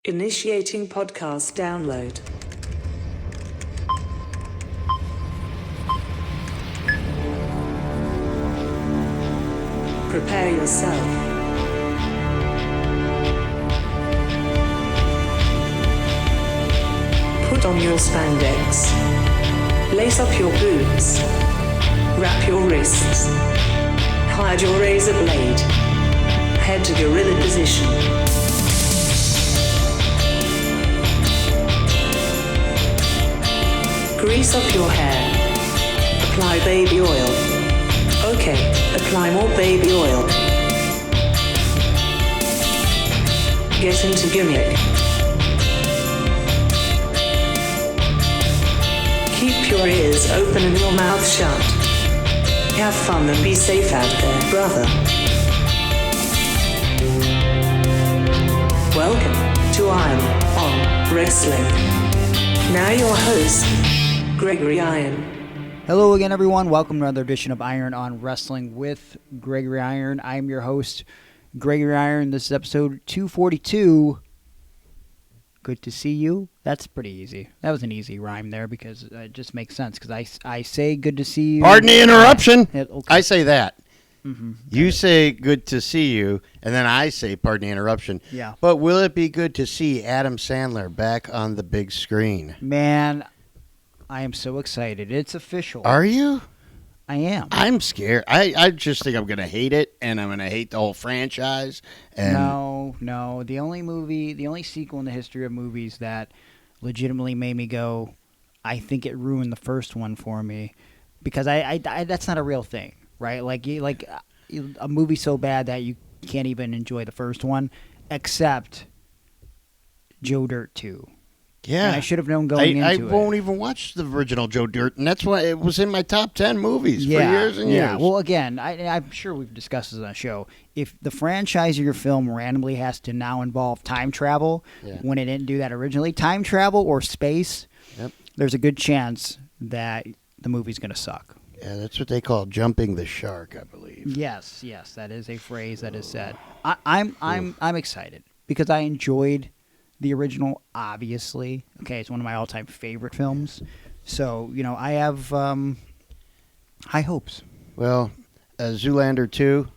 Initiating podcast download. Prepare yourself. Put on your spandex. Lace up your boots. Wrap your wrists. Hide your razor blade. Head to gorilla position. Grease up your hair. Apply baby oil. Okay, apply more baby oil. Get into gimmick. Keep your ears open and your mouth shut. Have fun and be safe out there, brother. Welcome to Iron on Wrestling. Now your host, Gregory Iron. Hello again, everyone. Welcome to another edition of Iron on Wrestling with Gregory Iron. I'm your host, Gregory Iron. This is episode 242. Good to see you. That's pretty easy. That was an easy rhyme there because it just makes sense because I say good to see you. Pardon the interruption. Okay. I say that. Mm-hmm. You say good to see you, and then I say pardon the interruption. Yeah. But will it be good to see Adam Sandler back on the big screen? Man, I am so excited. It's official. Are you? I am. I'm scared. I just think I'm going to hate it, and I'm going to hate the whole franchise. And No. The only sequel in the history of movies that legitimately made me go, I think it ruined the first one for me, because I that's not a real thing, right? Like a movie so bad that you can't even enjoy the first one, except Joe Dirt 2. Yeah. And I should have known going into it. I won't even watch the original Joe Dirt, and that's why it was in my top 10 movies for years and years. Yeah, well, again, I'm sure we've discussed this on the show. If the franchise of your film randomly has to now involve time travel, when it didn't do that originally, time travel or space, there's a good chance that the movie's going to suck. Yeah, that's what they call jumping the shark, I believe. Yes, that is a phrase that is said. I'm excited because I enjoyed the original, obviously. Okay, it's one of my all-time favorite films. So, I have high hopes. Well, Zoolander 2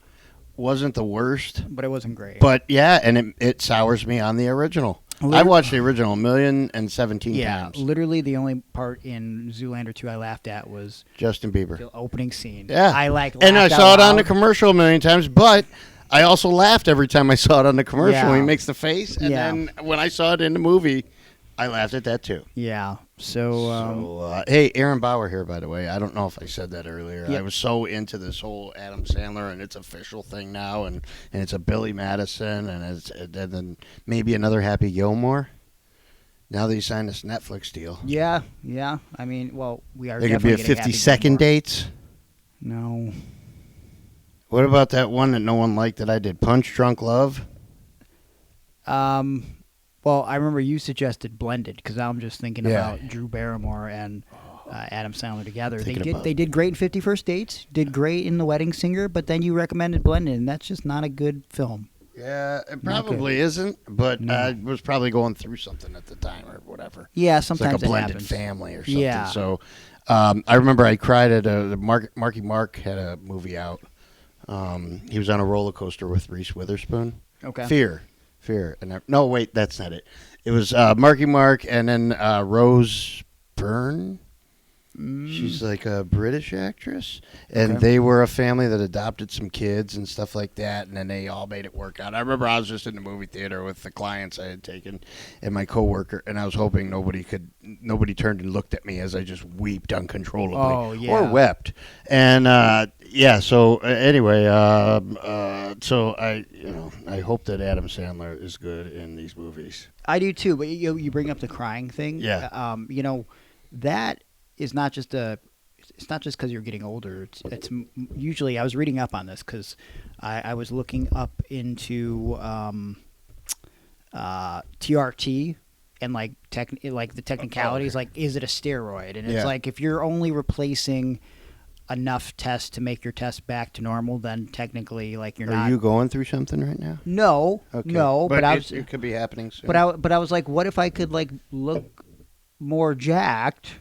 wasn't the worst. But it wasn't great. But, yeah, and it sours me on the original. I watched the original 1,017,017 times. Yeah, literally the only part in Zoolander 2 I laughed at was Justin Bieber. the opening scene. Yeah. And I saw it on the commercial a million times, but I also laughed every time I saw it on the commercial when he makes the face. And then when I saw it in the movie, I laughed at that too. Yeah. So hey, Aaron Bauer here, by the way. I don't know if I said that earlier. Yep. I was so into this whole Adam Sandler, and it's official thing now, and it's a Billy Madison, and then maybe another Happy Gilmore. Now that he signed this Netflix deal. Yeah. I mean, well, we are There could definitely be a getting 50-second dates. No. What about that one that no one liked that I did, Punch Drunk Love? Well, I remember you suggested Blended because I'm just thinking about Drew Barrymore and Adam Sandler together. They did great in 50 First Dates, did great in The Wedding Singer, but then you recommended Blended, and that's just not a good film. Yeah, it probably isn't, but I was probably going through something at the time or whatever. Yeah, sometimes it's like a blended happens. family or something. Yeah. So I remember I cried at Marky Mark had a movie out. He was on a roller coaster with Reese Witherspoon. Okay. Fear. And no, wait, that's not it. It was Marky Mark and then Rose Byrne. She's like a British actress. And they were a family that adopted some kids and stuff like that. And then they all made it work out. I remember I was just in the movie theater with the clients I had taken and my coworker. And I was hoping nobody turned and looked at me as I just weeped uncontrollably. Oh, yeah. Or wept. And so anyway, so I hope that Adam Sandler is good in these movies. I do too, but you bring up the crying thing. Yeah. That is not just it's not just because you're getting older. It's usually, I was reading up on this because I was looking up into TRT and like the technicalities, like is it a steroid? And it's like if you're only replacing enough tests to make your test back to normal, then technically, like, you're not. Are you going through something right now? No, Okay. no, but I was. It could be happening soon. But I was like, what if I could like look more jacked?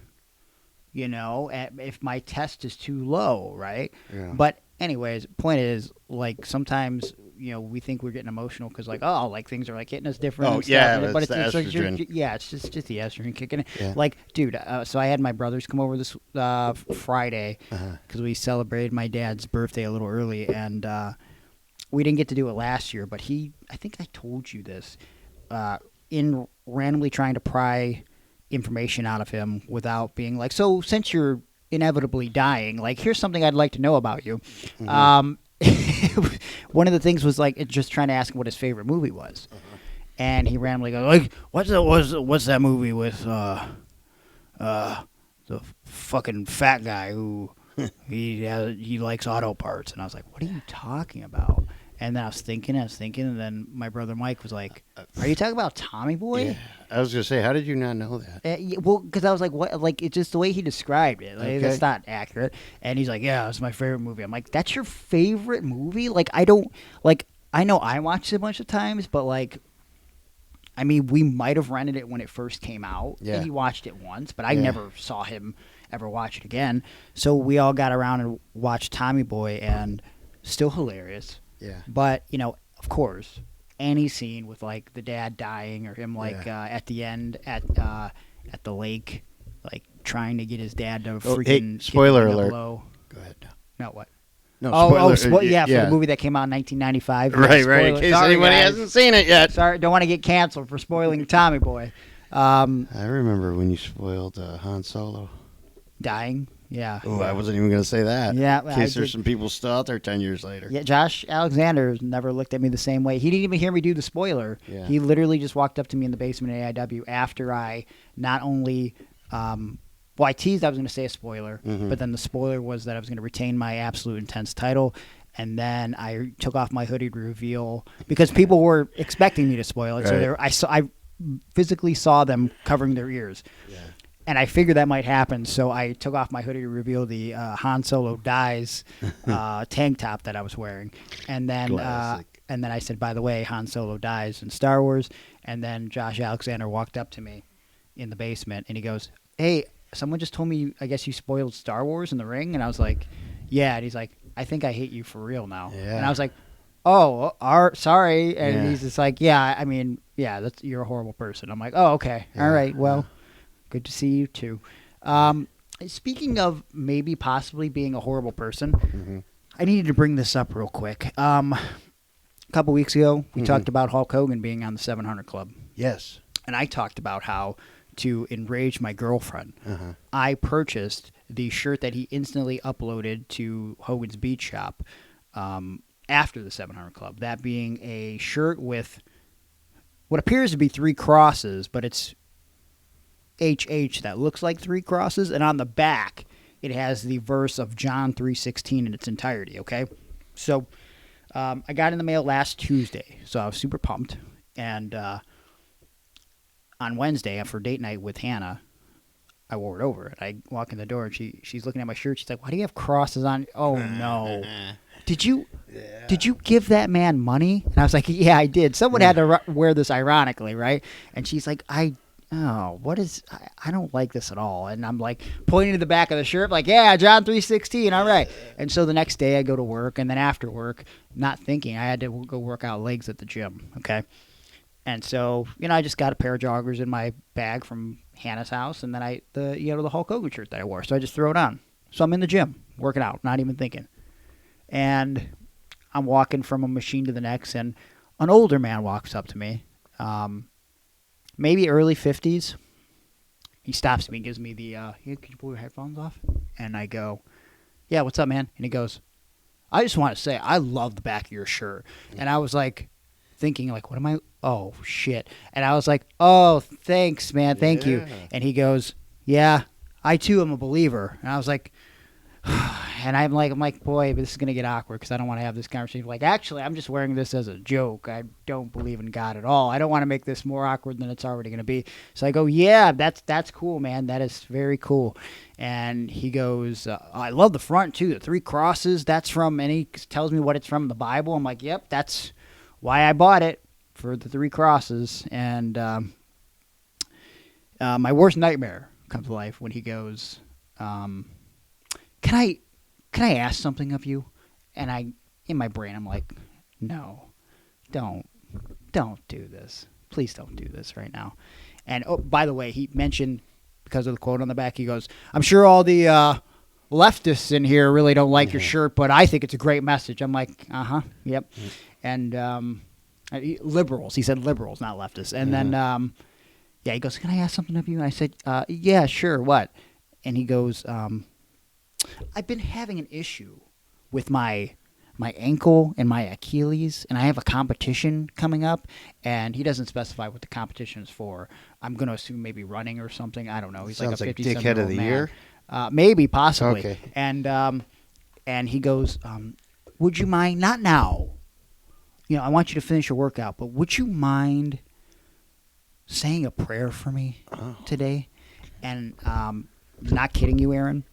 You know, if my test is too low, right? Yeah. But anyways, point is, like, sometimes, you know, we think we're getting emotional because, like, oh, like, things are, like, hitting us different. Oh, and stuff, yeah, but it's the like estrogen. yeah, it's just the estrogen kicking in. Yeah. Like, dude, so I had my brothers come over this Friday because we celebrated my dad's birthday a little early, and we didn't get to do it last year, but I think I told you this, in randomly trying to pry information out of him without being like, so since you're inevitably dying, like, here's something I'd like to know about you. One of the things was like just trying to ask him what his favorite movie was, and he randomly goes like, what's that movie with the fucking fat guy who he likes auto parts? And I was like, what are you talking about? And then I was thinking, and then my brother Mike was like, are you talking about Tommy Boy? Yeah. I was going to say, how did you not know that? Well, because I was like, what? Like, it's just the way he described it. Like, Okay. That's not accurate. And he's like, yeah, it's my favorite movie. I'm like, that's your favorite movie? Like, I don't, like, I know I watched it a bunch of times, but, like, I mean, we might have rented it when it first came out. Yeah. And he watched it once, but I never saw him ever watch it again. So we all got around and watched Tommy Boy, and still hilarious. Yeah. But, you know, of course, any scene with, like, the dad dying or him, like, at the end at the lake, like, trying to get his dad to freaking... Hey, spoiler get alert. Go ahead. No, what? No, For the movie that came out in 1995. Right, Spoiler. in case Sorry, anybody guys. hasn't seen it yet. Sorry, don't want to get canceled for spoiling Tommy Boy. I remember when you spoiled Han Solo. Dying. Yeah. Oh, I wasn't even going to say that. Yeah, in case there's some people still out there 10 years later. Yeah, Josh Alexander never looked at me the same way. He didn't even hear me do the spoiler. Yeah. He literally just walked up to me in the basement at AIW after I not only, I teased I was going to say a spoiler, but then the spoiler was that I was going to retain my Absolute Intense title, and then I took off my hoodie to reveal because people were expecting me to spoil it. Right. So I physically saw them covering their ears. Yeah. And I figured that might happen, so I took off my hoodie to reveal the Han Solo Dies tank top that I was wearing. And then I said, by the way, Han Solo dies in Star Wars. And then Josh Alexander walked up to me in the basement, and he goes, hey, someone just told me, I guess you spoiled Star Wars in the ring? And I was like, yeah. And he's like, I think I hate you for real now. Yeah. And I was like, oh, sorry. And he's just like, yeah, I mean, yeah, you're a horrible person. I'm like, oh, okay. Yeah. All right, well. Good to see you, too. Speaking of maybe possibly being a horrible person, I needed to bring this up real quick. A couple weeks ago, we talked about Hulk Hogan being on the 700 Club. Yes. And I talked about how, to enrage my girlfriend, I purchased the shirt that he instantly uploaded to Hogan's Beach Shop after the 700 Club. That being a shirt with what appears to be 3 crosses, but it's HH that looks like 3 crosses, and on the back it has the verse of John 3:16 in its entirety. Okay, so I got in the mail last Tuesday, so I was super pumped. And on Wednesday, for date night with Hannah, I wore it over. And I walk in the door, and she's looking at my shirt. She's like, "Why do you have crosses on?" Oh no! Did you give that man money? And I was like, "Yeah, I did. Someone had to wear this ironically, right?" And she's like, I don't like this at all. And I'm like pointing to the back of the shirt, like, yeah, John 3:16, all right. And so the next day I go to work, and then after work, not thinking, I had to go work out legs at the gym, okay? And so, I just got a pair of joggers in my bag from Hannah's house, and then the Hulk Hogan shirt that I wore, so I just throw it on. So I'm in the gym, working out, not even thinking. And I'm walking from a machine to the next, and an older man walks up to me, maybe early 50s. He stops me and gives me the, hey, could you pull your headphones off? And I go, yeah, what's up, man? And he goes, I just want to say, I love the back of your shirt. And I was like, thinking, like, what am I? Oh, shit. And I was like, oh, thanks, man. Thank you. And he goes, yeah, I too am a believer. And I was like, And I'm like, boy, this is going to get awkward because I don't want to have this conversation. Like, actually, I'm just wearing this as a joke. I don't believe in God at all. I don't want to make this more awkward than it's already going to be. So I go, yeah, that's cool, man. That is very cool. And he goes, I love the front, too. The 3 crosses, that's from, and he tells me what it's from, the Bible. I'm like, yep, that's why I bought it, for the 3 crosses. And my worst nightmare comes to life when he goes, can I ask something of you? And in my brain, I'm like, no, don't do this. Please don't do this right now. And, oh, by the way, he mentioned, because of the quote on the back, he goes, I'm sure all the leftists in here really don't like your shirt, but I think it's a great message. I'm like, yep. And liberals. He said liberals, not leftists. And then, he goes, can I ask something of you? And I said, yeah, sure, what? And he goes, I've been having an issue with my ankle and my Achilles, and I have a competition coming up, and he doesn't specify what the competition is for. I'm going to assume maybe running or something. I don't know. He's Sounds like a 57-year-old Dickhead of the man. Year? Maybe, possibly. Okay. And he goes, would you mind, not now, I want you to finish your workout, but would you mind saying a prayer for me today? And not kidding you, Aaron.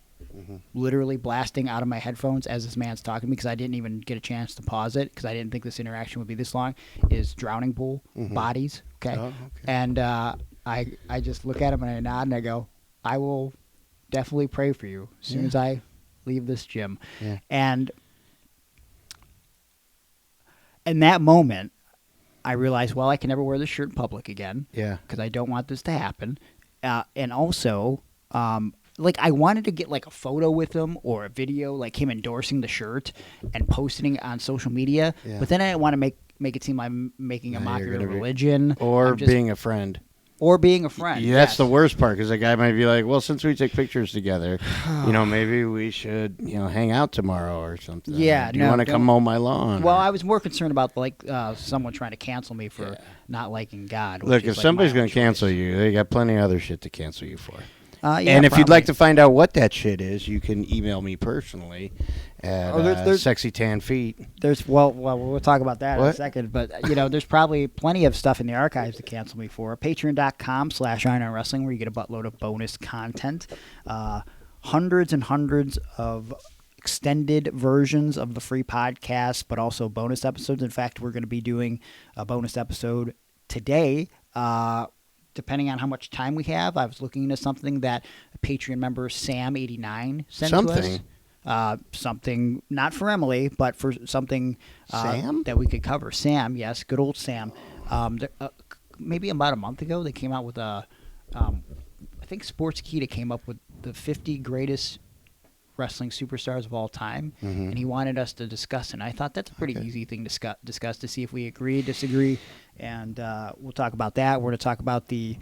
Literally blasting out of my headphones as this man's talking to me, because I didn't even get a chance to pause it because I didn't think this interaction would be this long, is drowning pool bodies. Okay. Oh, okay. And I just look at him and I nod and I go, I will definitely pray for you as soon as I leave this gym. Yeah. And in that moment, I realized, well, I can never wear this shirt in public again. Yeah. Because I don't want this to happen. And also, I wanted to get like a photo with him or a video, like him endorsing the shirt and posting it on social media. Yeah. But then I didn't want to make it seem like I'm making a mockery of religion. Or being a friend. Or being a friend. Yeah, that's the worst part, because the guy might be like, well, since we take pictures together, maybe we should, hang out tomorrow or something. Yeah, Do you want to come mow my lawn? Well, I was more concerned about someone trying to cancel me for not liking God. Look, if somebody's going to cancel you, they got plenty of other shit to cancel you for. And if you'd like to find out what that shit is, you can email me personally at Sexy Tan Feet. Well, we'll talk about that in a second. But, there's probably plenty of stuff in the archives to cancel me for. Patreon.com/IronWrestling, where you get a buttload of bonus content. Hundreds and hundreds of extended versions of the free podcast, but also bonus episodes. In fact, we're going to be doing a bonus episode today, depending on how much time we have. I was looking into something that Patreon member Sam89 sent to us. Something, not for Emily, but for something that we could cover. Sam, yes, good old Sam. Maybe about a month ago, they came out with I think Sportskeeda came up with the 50 greatest wrestling superstars of all time, and he wanted us to discuss it. And I thought that's a pretty easy thing to discuss to see if we agree, disagree, and we'll talk about that. We're going to talk about the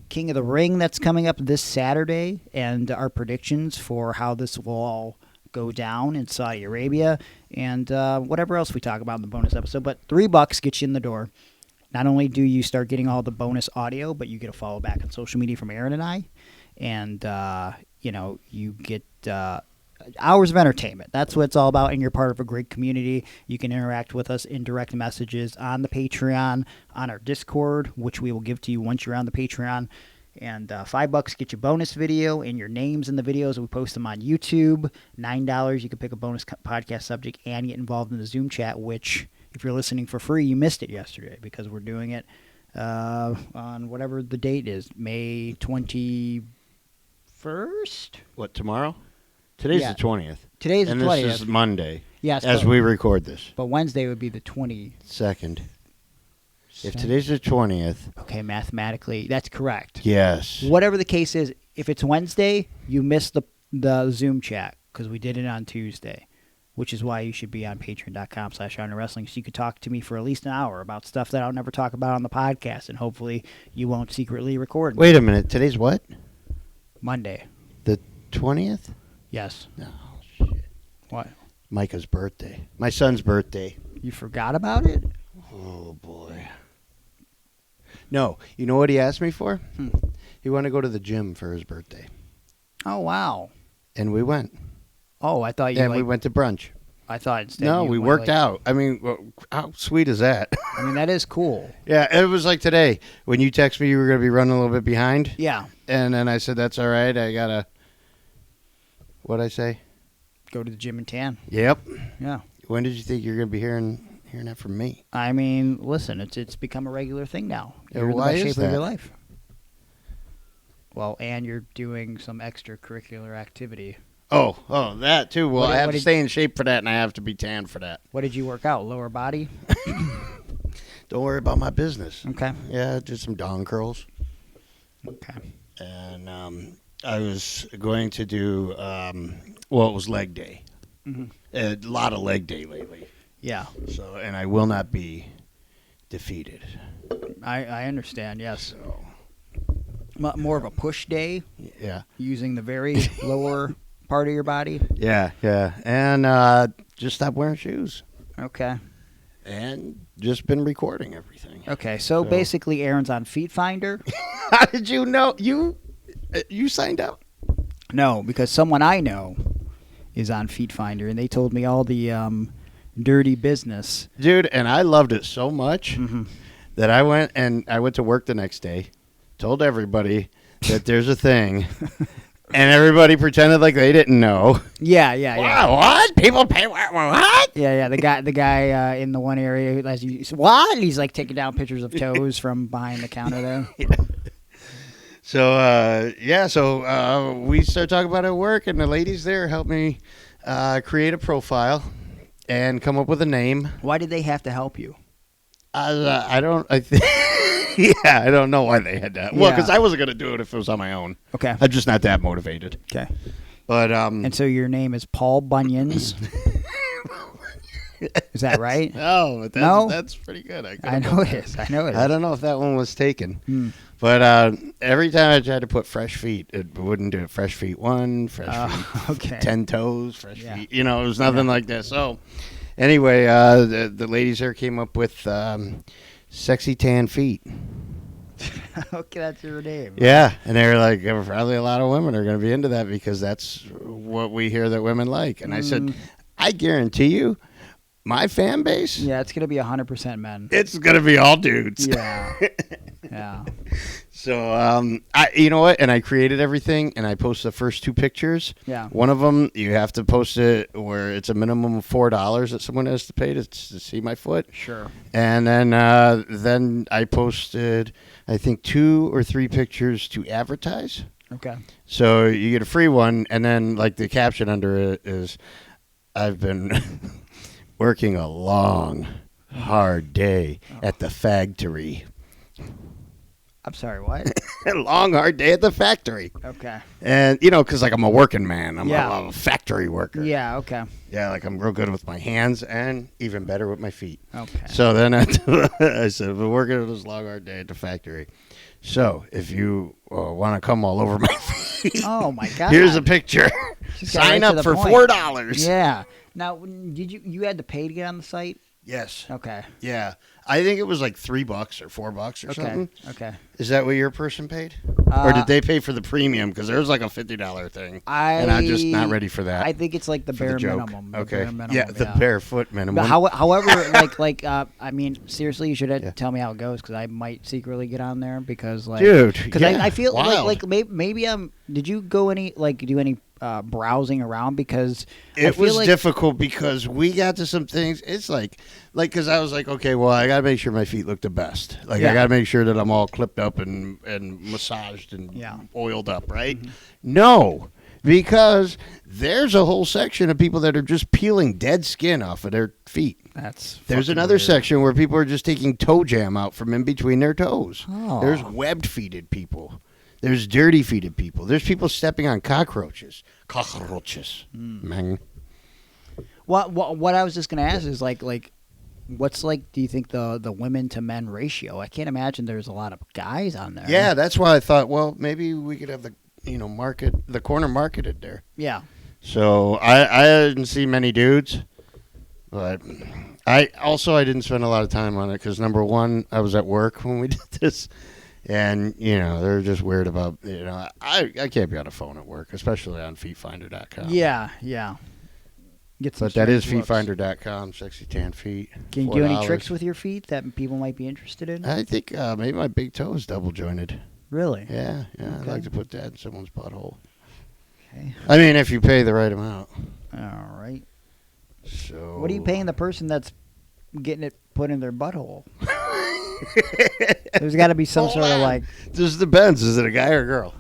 King of the Ring that's coming up this Saturday and our predictions for how this will all go down in Saudi Arabia and whatever else we talk about in the bonus episode. But $3 gets you in the door. Not only do you start getting all the bonus audio, but you get a follow back on social media from Aaron and I, and you get hours of entertainment. That's what it's all about, and you're part of a great community. You can interact with us in direct messages on the Patreon, on our Discord, which we will give to you once you're on the Patreon. And $5 get you bonus video and your names in the videos. We post them on YouTube. $9 you can pick a bonus podcast subject and get involved in the Zoom chat, which, if you're listening for free, you missed it yesterday because we're doing it on whatever the date is, May 21st? What, tomorrow? Today's the 20th. Today's the 20th. And this is Monday. Yes. As we record this. But Wednesday would be the 22nd. If today's the 20th. Okay, mathematically, that's correct. Yes. Whatever the case is, if it's Wednesday, you missed the Zoom chat because we did it on Tuesday, which is why you should be on patreon.com/IronWrestling so you could talk to me for at least an hour about stuff that I'll never talk about on the podcast, and hopefully you won't secretly record. Wait a minute. Today's what? Monday. The 20th? Yes. Oh, shit. What? Micah's birthday. My son's birthday. You forgot about it? Oh, boy. No. You know what he asked me for? He wanted to go to the gym for his birthday. Oh, wow. And we went. Oh, I thought you And we went to brunch. I thought instead. No, you we went, worked out. I mean, how sweet is that? I mean, that is cool. Yeah, it was like today when you text me you were going to be running a little bit behind. Yeah. And then I said, that's all right. I got to, what'd I say? Go to the gym and tan. Yep. Yeah. When did you think you were going to be hearing that from me? I mean, listen, it's become a regular thing now. You're in the why best is shape of your that? life. Well, and you're doing some extracurricular activity. Oh, that too. Well, What I have did- to stay in shape for that, and I have to be tan for that. What did you work out? Lower body? Don't worry about my business. Okay. Yeah, just some dong curls. Okay. And I was going to do, it was leg day. Mhm. A lot of leg day lately. Yeah. So, and I will not be defeated. I understand, yes. So, More of a push day, yeah. using the very lower part of your body. Yeah. And just stop wearing shoes. Okay. And just been recording everything. Okay, so basically Aaron's on Feet Finder. How did you know? You signed up? No, because someone I know is on Feet Finder, and they told me all the dirty business. Dude, and I loved it so much Mm-hmm. that I went to work the next day, told everybody that there's a thing, and everybody pretended like they didn't know. Yeah. Wow, what? People pay what? Yeah. The guy in the one area, as you what? He's like taking down pictures of toes from behind the counter there. So we started talking about it at work, and the ladies there helped me create a profile and come up with a name. Why did they have to help you? I don't know why they had that. Well, Yeah. because I wasn't gonna do it if it was on my own. Okay. I'm just not that motivated. Okay. But And so your name is Paul Bunions. Is that right? no, but No? that's pretty good. I know it is. I don't know if that one was taken. But every time I tried to put fresh feet, it wouldn't do it. Fresh feet 1, fresh feet Okay. 10 toes, fresh Yeah. feet. It was nothing like that. So anyway, the ladies there came up with sexy tan feet. Okay, that's your name. Yeah, and they were like, probably a lot of women are going to be into that because that's what we hear that women like. And I said, I guarantee you, my fan base, Yeah, it's gonna be 100% men. it's going to be all dudes. Yeah. Yeah. So, you know what? And I created everything, and I posted the first 2 pictures. Yeah. One of them, you have to post it where it's a minimum of $4 that someone has to pay to see my foot. Sure. And then I posted, I think, 2 or 3 pictures to advertise. Okay. So you get a free one, and then like the caption under it is, I've been working a long, hard day at the factory. I'm sorry, what? A long, hard day at the factory. Okay. And, because like I'm a working man. I'm Yeah. a factory worker. Yeah, okay. Yeah, like I'm real good with my hands and even better with my feet. Okay. So then I said, I've been working this long, hard day at the factory. So if you want to come all over my feet, Oh my god. here's a picture. Just got Sign right to up the for point. $4. Yeah. Now, did you had to pay to get on the site? Yes. Okay. Yeah. I think it was like $3 or $4 or Okay. something. Okay. Is that what your person paid? Or did they pay for the premium? Because there was like a $50 thing. And I'm just not ready for that. I think it's like the for bare the joke. minimum. Okay. The bare minimum, yeah, the barefoot minimum. But however, I mean, seriously, you should tell me how it goes because I might secretly get on there because, like, Dude, because yeah, I feel wild. like maybe did you go do any browsing around because I It feel was like, difficult because we got to some things. It's like because I was like, okay, well, I got to make sure my feet look the best. Like, Yeah. I got to make sure that I'm all clipped up and massaged and Yeah. oiled up, right? Mm-hmm. No, because there's a whole section of people that are just peeling dead skin off of their feet. That's There's fucking another weird. section where people are just taking toe jam out from in between their toes. Oh. There's webbed-feeted people. There's dirty-feeted people. There's people stepping on cockroaches. Cockroaches. Man. What I was just gonna ask is like what's like do you think the women to men ratio? I can't imagine there's a lot of guys on there. Yeah, that's why I thought, well, maybe we could have the corner marketed there. Yeah. So I didn't see many dudes, but I didn't spend a lot of time on it because number one, I was at work when we did this, and they're just weird about I can't be on a phone at work, especially on feetfinder.com. Yeah. Get some But that is strange looks. feetfinder.com, sexy tan feet. Can you do any $4. tricks with your feet that people might be interested in? I think maybe my big toe is double jointed. Really? Yeah. I'd Okay. like to put that in someone's butthole. Okay. I mean, if you pay the right amount. All right. So. What are you paying the person that's getting it put in their butthole? There's got to be some Hold sort of on. like. This depends. Is it a guy or a girl?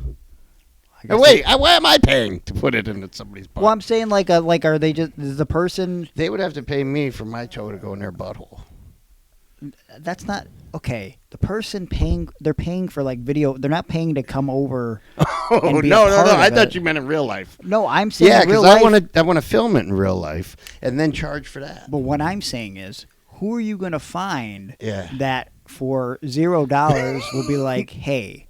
I guess Wait, why am I paying to put it into somebody's butt? Well, I'm saying like are they just is the person? They would have to pay me for my toe to go in their butthole. That's not okay. The person they're paying for like video. They're not paying to come over. Oh And be no! a part I of thought it. you meant in real life. No, I'm saying Yeah, in real because life. I want to film it in real life and then charge for that. But what I'm saying is, who are you going to find Yeah. that for $0 will be like, hey,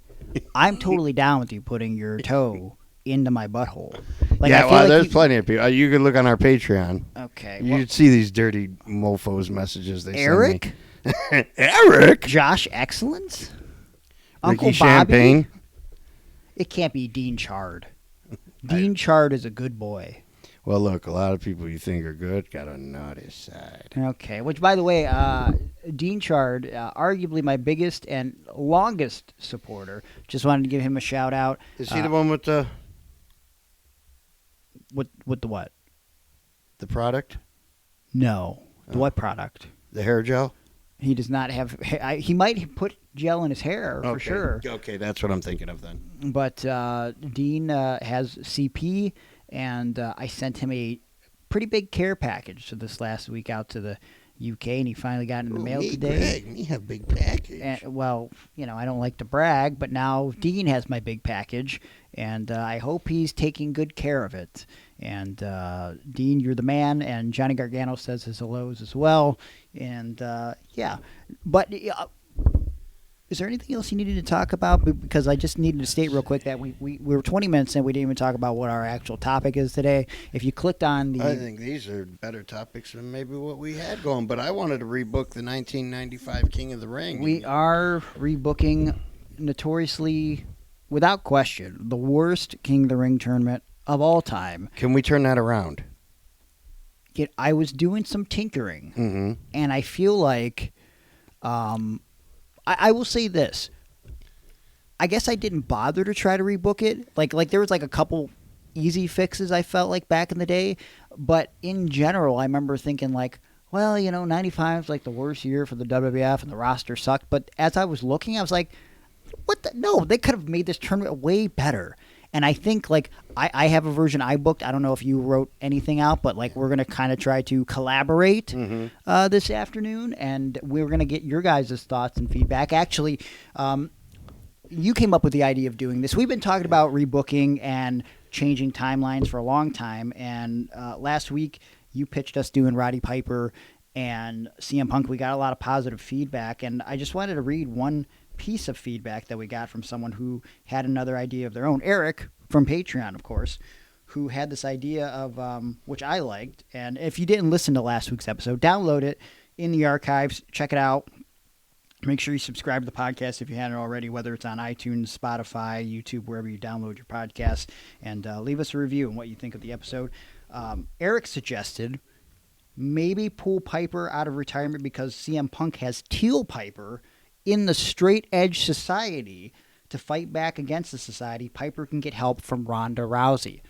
I'm totally down with you putting your toe into my butthole. Like, I Yeah, feel well, like there's plenty of people. You can look on our Patreon. Okay. You'd see these dirty mofos messages they Eric? send me. Eric? Josh Excellence? Ricky Uncle Bobby? Champagne? It can't be Dean Chard. Dean Chard is a good boy. Well, look, a lot of people you think are good got a naughty side. Okay, which, by the way, Dean Chard, arguably my biggest and longest supporter. Just wanted to give him a shout out. Is he the one with the With the what? product? No. The what product? The hair gel? He does not have. He might put gel in his hair for sure. Okay, that's what I'm thinking of then. But Dean has CP, and I sent him a pretty big care package for this last week out to the UK, and he finally got it in the mail today. Greg, me have big package. And, well, I don't like to brag, but now Dean has my big package, and I hope he's taking good care of it. And Dean, you're the man, and Johnny Gargano says his hellos as well. And yeah, but is there anything else you needed to talk about? Because I just needed to state real quick that we were 20 minutes in, we didn't even talk about what our actual topic is today. If you clicked on the... I think these are better topics than maybe what we had going, but I wanted to rebook the 1995 King of the Ring. We are rebooking notoriously, without question, the worst King of the Ring tournament of all time. Can we turn that around? I was doing some tinkering, Mm-hmm. and I feel like... I will say this. I guess I didn't bother to try to rebook it. Like there was like a couple easy fixes I felt like back in the day, but in general, I remember thinking like, well, 95 is like the worst year for the WWF and the roster sucked. But as I was looking, I was like, what the? No, they could have made this tournament way better. And I think, like, I have a version I booked. I don't know if you wrote anything out, but, like, we're going to kind of try to collaborate this afternoon, and we're going to get your guys' thoughts and feedback. Actually, you came up with the idea of doing this. We've been talking about rebooking and changing timelines for a long time, and last week you pitched us doing Roddy Piper and CM Punk. We got a lot of positive feedback, and I just wanted to read one piece of feedback that we got from someone who had another idea of their own. Eric from Patreon, of course, who had this idea of which I liked. And if you didn't listen to last week's episode, download it in the archives, check it out. Make sure you subscribe to the podcast if you hadn't already, whether it's on iTunes, Spotify, YouTube, wherever you download your podcast, and leave us a review on what you think of the episode. Eric suggested maybe pull Piper out of retirement because CM Punk has Teal Piper in the straight edge society to fight back against the society. Piper can get help from Ronda Rousey.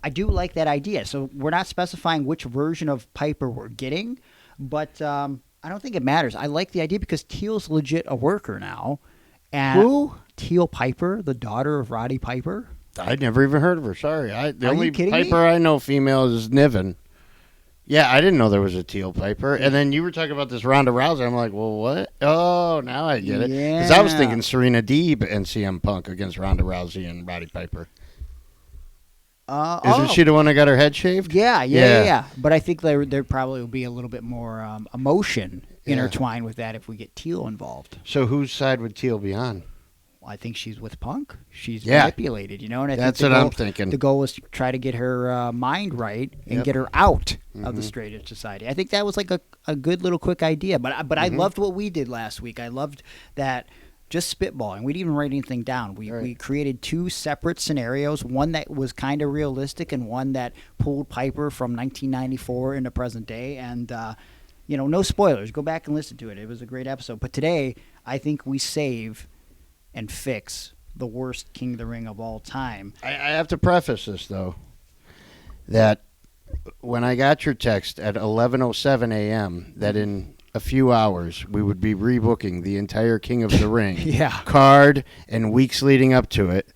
I do like that idea. So we're not specifying which version of Piper we're getting, but I don't think it matters. I like the idea because Teal's legit a worker now. And Who? Teal Piper, the daughter of Roddy Piper. I'd never even heard of her. Sorry. The Are only you kidding Piper me? I know female is Niven. Yeah, I didn't know there was a Teal Piper. And then you were talking about this Ronda Rousey. I'm like, well, what? Oh, now I get it. Because I was Yeah. thinking Serena Deeb and CM Punk against Ronda Rousey and Roddy Piper. Isn't she the one that got her head shaved? Yeah. But I think there probably will be a little bit more emotion intertwined with that if we get Teal involved. So whose side would Teal be on? I think she's with Punk. She's Yeah. manipulated, and I That's think what I'm thinking. The goal was to try to get her mind right and Yep. get her out of the straight edge society. I think that was like a good little quick idea. But I loved what we did last week. I loved that just spitballing. We didn't even write anything down. We created 2 separate scenarios, one that was kind of realistic and one that pulled Piper from 1994 into present day. And, no spoilers. Go back and listen to it. It was a great episode. But today, I think we save and fix the worst King of the Ring of all time. I have to preface this, though, that when I got your text at 11:07 a.m. that in a few hours we would be rebooking the entire King of the Ring card and weeks leading up to it,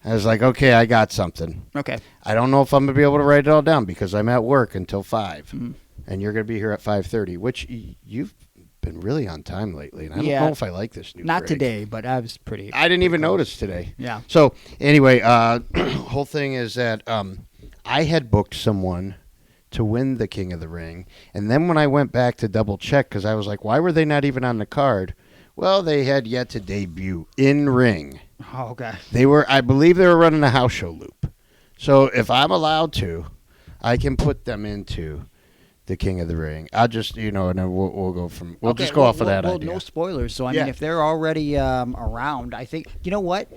I was like, okay, I got something. Okay. I don't know if I'm going to be able to write it all down because I'm at work until 5, and you're going to be here at 5:30, which you've been really on time lately, and I don't know if I like this new Not break. Today, but I was I didn't even notice today. Yeah. So, anyway, whole thing is that I had booked someone to win the King of the Ring, and then when I went back to double check, because I was like, why were they not even on the card? Well, they had yet to debut in ring. Oh, okay. I believe they were running a house show loop. So if I'm allowed to, I can put them into the King of the Ring. I'll just, and then we'll go from, just go off of that idea. No spoilers. So, I mean, if they're already around, I think, you know what?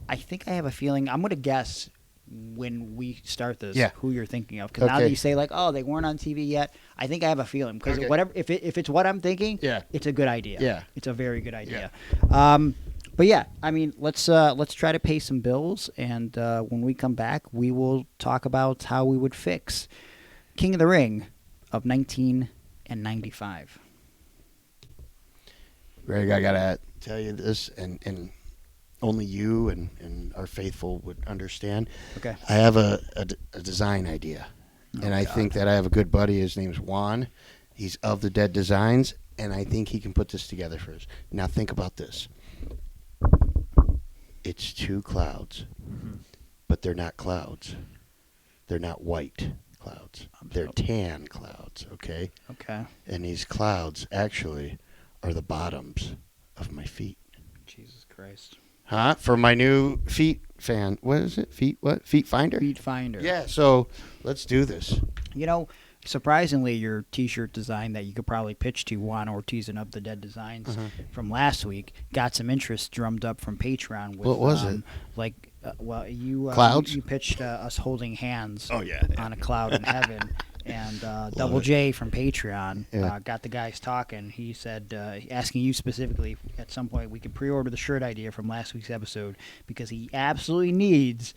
I think I have a feeling, I'm going to guess when we start this, who you're thinking of. Because now that you say, like, they weren't on TV yet, I think I have a feeling. Because if it's what I'm thinking, it's a good idea. Yeah. It's a very good idea. But, yeah, I mean, let's try to pay some bills. And when we come back, we will talk about how we would fix King of the Ring of 1995. Greg, I got to tell you this, and only you and our faithful would understand. Okay. I have a design idea, and I think that I have a good buddy. His name's Juan. He's of the Dead Designs, and I think he can put this together for us. Now think about this. It's 2 clouds, but they're not clouds. They're not white clouds. They're tan clouds, okay? Okay. And these clouds actually are the bottoms of my feet. Jesus Christ. Huh? For my new feet fan. What is it? Feet what? Feet finder? Feet finder. Yeah, so let's do this. Surprisingly, your T-shirt design that you could probably pitch to Juan Ortiz and Of the Dead Designs from last week got some interest drummed up from Patreon. With, what was it? Clouds? You pitched us holding hands on a cloud in heaven. And Double J from Patreon got the guys talking. He said, asking you specifically, at some point we could pre-order the shirt idea from last week's episode because he absolutely needs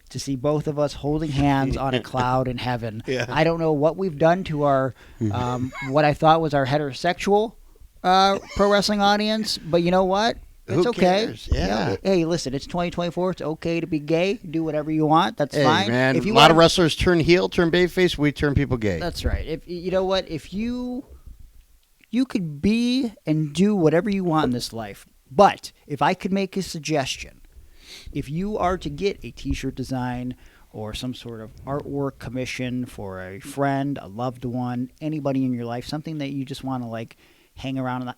to see both of us holding hands on a cloud in heaven. Yeah. I don't know what we've done to our what I thought was our heterosexual pro wrestling audience, but you know what? It's okay. Cares? Yeah. Hey, listen, it's 2024. It's okay to be gay. Do whatever you want. That's fine. Man, a lot of wrestlers turn heel, turn babyface. We turn people gay. That's right. If you know what, if you could be and do whatever you want in this life, but if I could make a suggestion, if you are to get a T-shirt design or some sort of artwork commission for a friend, a loved one, anybody in your life, something that you just want to hang around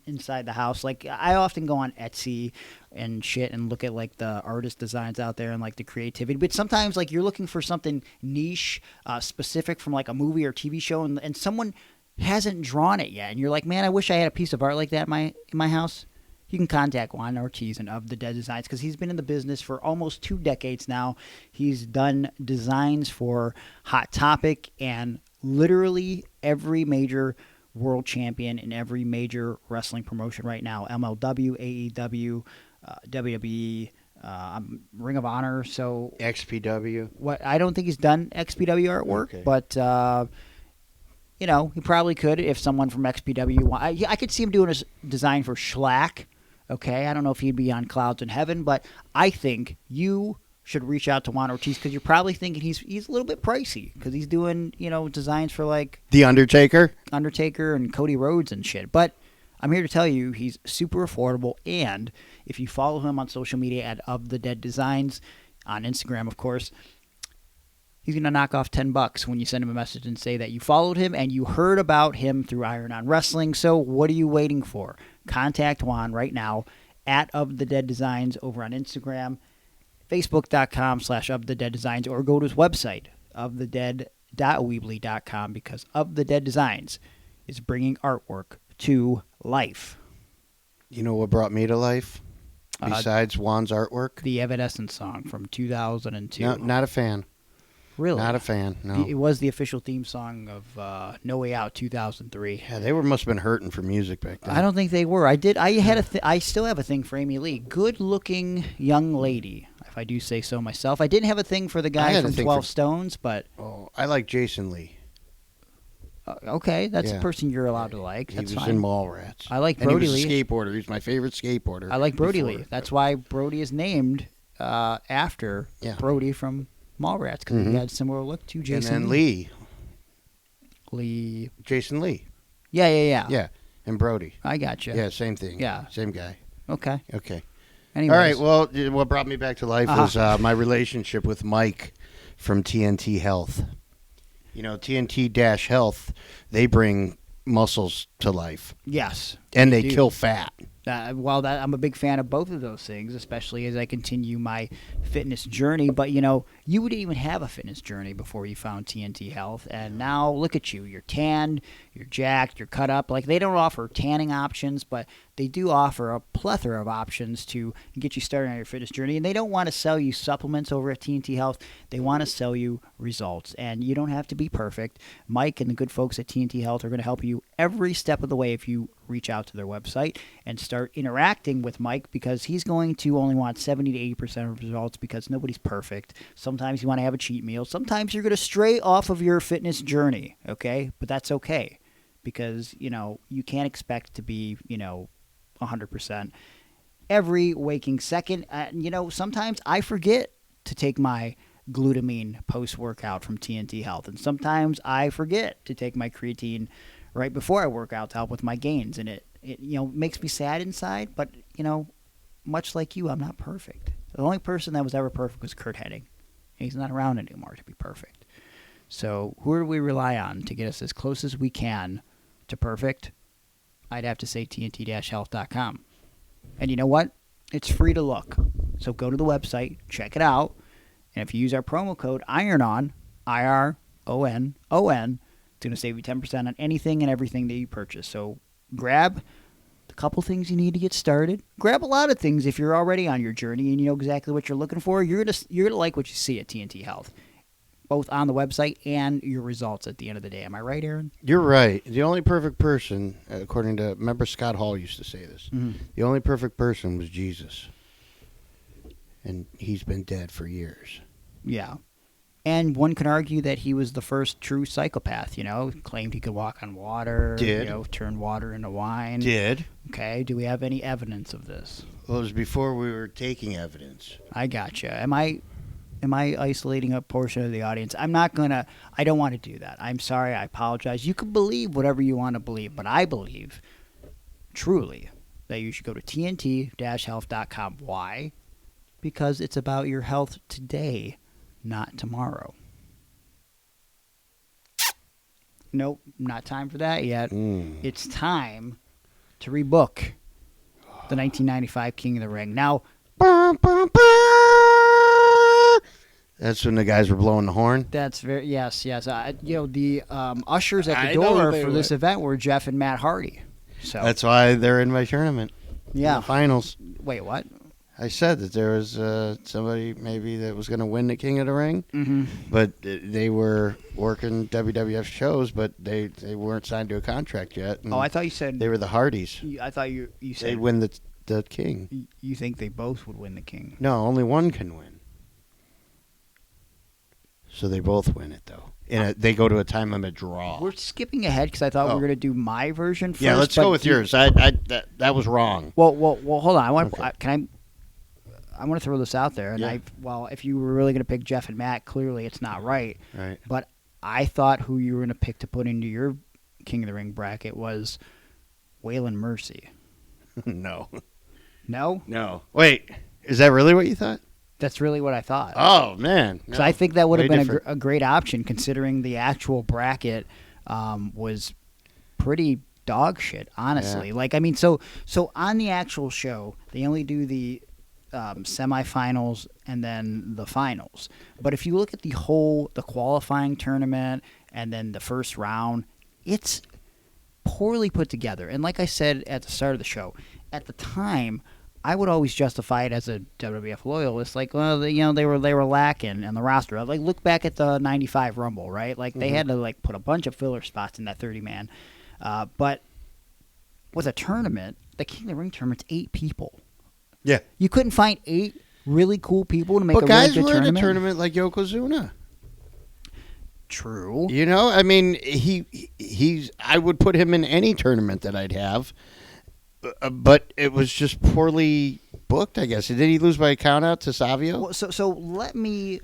inside the house. Like, I often go on Etsy and shit and look at the artist designs out there and the creativity. But sometimes you're looking for something niche, specific from a movie or TV show, and someone hasn't drawn it yet. And you're like, man, I wish I had a piece of art like that in my house. You can contact Juan Ortiz and Of the Dead Designs because he's been in the business for almost 2 decades now. He's done designs for Hot Topic and literally every major world champion in every major wrestling promotion right now. MLW, AEW, WWE, Ring of Honor. So XPW. I don't think he's done XPW artwork, but he probably could if someone from XPW. I could see him doing a design for Schlack. Okay, I don't know if he'd be on Clouds in Heaven, but I think you should reach out to Juan Ortiz because you're probably thinking he's a little bit pricey because he's doing designs for The Undertaker and Cody Rhodes and shit. But I'm here to tell you he's super affordable, and if you follow him on social media at Of the Dead Designs on Instagram, of course, he's gonna knock off $10 when you send him a message and say that you followed him and you heard about him through Iron On Wrestling. So what are you waiting for? Contact Juan right now at Of the Dead Designs over on Instagram, Facebook.com/OfTheDeadDesigns, or go to his website, ofthedead.weebly.com, because Of the Dead Designs is bringing artwork to life. You know what brought me to life? besides Juan's artwork? The Evanescence song from 2002. No, not a fan. Really? Not a fan, no. It was the official theme song of No Way Out 2003. Yeah, they must have been hurting for music back then. I don't think they were. I still have a thing for Amy Lee. Good-looking young lady, if I do say so myself. I didn't have a thing for the guy from 12 Stones, but... Oh, I like Jason Lee. Okay, that's a person you're allowed to like. That's he was fine. in Mallrats. I like Brody Lee. He was a skateboarder. He was my favorite skateboarder. I like Brody Lee. That's why Brody is named after Brody from Mallrats, because he had a similar look to Jason. And then Lee. Jason Lee. Yeah. Yeah, and Brody. I gotcha. Yeah, same thing. Yeah. Same guy. Okay. Anyways. All right, well, what brought me back to life was my relationship with Mike from TNT Health. You know, TNT-Health, they bring muscles to life. Yes. And they kill fat. I'm a big fan of both of those things, especially as I continue my fitness journey. But, you know, you wouldn't even have a fitness journey before you found TNT Health. And now look at you. You're tanned, you're jacked, you're cut up. Like, they don't offer tanning options, but they do offer a plethora of options to get you started on your fitness journey. And they don't want to sell you supplements over at TNT Health. They want to sell you results. And you don't have to be perfect. Mike and the good folks at TNT Health are going to help you every step of the way if you reach out to their website and start interacting with Mike, because he's going to only want 70 to 80% of results, because nobody's perfect. Sometimes you want to have a cheat meal. Sometimes you're going to stray off of your fitness journey, okay? But that's okay, because, you know, you can't expect to be, 100% every waking second. You know, sometimes I forget to take my glutamine post-workout from TNT Health, and sometimes I forget to take my creatine right before I work out to help with my gains, and it makes me sad inside. But, much like you, I'm not perfect. The only person that was ever perfect was Kurt Hennig. He's not around anymore to be perfect. So who do we rely on to get us as close as we can to perfect? I'd have to say TNT-Health.com. And you know what? It's free to look. So go to the website, check it out, and if you use our promo code IRONON, IRONON, it's going to save you 10% on anything and everything that you purchase. So grab the couple things you need to get started. Grab a lot of things if you're already on your journey and you know exactly what you're looking for. You're gonna like what you see at TNT Health, both on the website and your results at the end of the day. Am I right, Aaron? You're right. The only perfect person, according to, remember Scott Hall used to say this, the only perfect person was Jesus. And he's been dead for years. Yeah. And one can argue that he was the first true psychopath, claimed he could walk on water, turn water into wine. Did. Okay, do we have any evidence of this? Well, it was before we were taking evidence. I gotcha. Am I isolating a portion of the audience? I don't want to do that. I'm sorry, I apologize. You can believe whatever you want to believe, but I believe, truly, that you should go to TNT-Health.com. Why? Because it's about your health today, not tomorrow. Nope, not time for that yet. It's time to rebook the 1995 King of the Ring. Now, that's when the guys were blowing the horn? That's yes. The ushers at the door for this event were Jeff and Matt Hardy. So that's why they're in my tournament. Yeah. In the finals. Wait, what? I said that there was somebody maybe that was going to win the King of the Ring, but they were working WWF shows, but they weren't signed to a contract yet. Oh, I thought you said they were the Hardys. I thought you said they'd win the King. You think they both would win the King? No, only one can win. So they both win it though. They go to a time limit draw. We're skipping ahead because I thought we were going to do my version first. Yeah, let's go with yours. That was wrong. Well, hold on. I want to throw this out there, and if you were really going to pick Jeff and Matt, clearly it's not right. Right. But I thought who you were going to pick to put into your King of the Ring bracket was Waylon Mercy. No. No? No. Wait, is that really what you thought? That's really what I thought. Oh, man. Because I think that would have been a great option, considering the actual bracket was pretty dog shit, honestly. Yeah. So on the actual show, they only do the semifinals and then the finals. But if you look at the qualifying tournament and then the first round, it's poorly put together. And like I said at the start of the show, at the time, I would always justify it as a WWF loyalist, like, well, they were lacking in the roster. Like, look back at the '95 Rumble, right? Like, they had to like put a bunch of filler spots in that 30-man. But with a tournament, the King of the Ring tournament's 8 people. Yeah. You couldn't find 8 really cool people to make But a guys really good were tournament. in a tournament like Yokozuna. True. You know, I mean, he's. I would put him in any tournament that I'd have, but it was just poorly booked, I guess. Did he lose by a count out to Savio? Well, so let me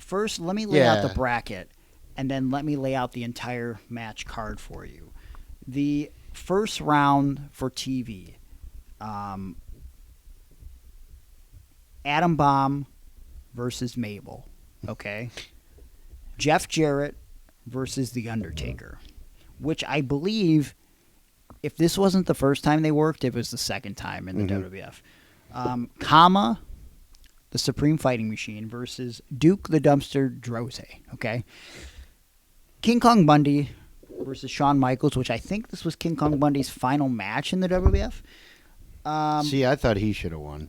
lay out the bracket, and then let me lay out the entire match card for you. The first round for TV, Adam Bomb versus Mabel. Okay. Jeff Jarrett versus The Undertaker, which I believe, if this wasn't the first time they worked, it was the second time in the WWF. Kama, the Supreme Fighting Machine, versus Duke the Dumpster Droese. Okay. King Kong Bundy versus Shawn Michaels, which I think this was King Kong Bundy's final match in the WWF. See, I thought he should have won.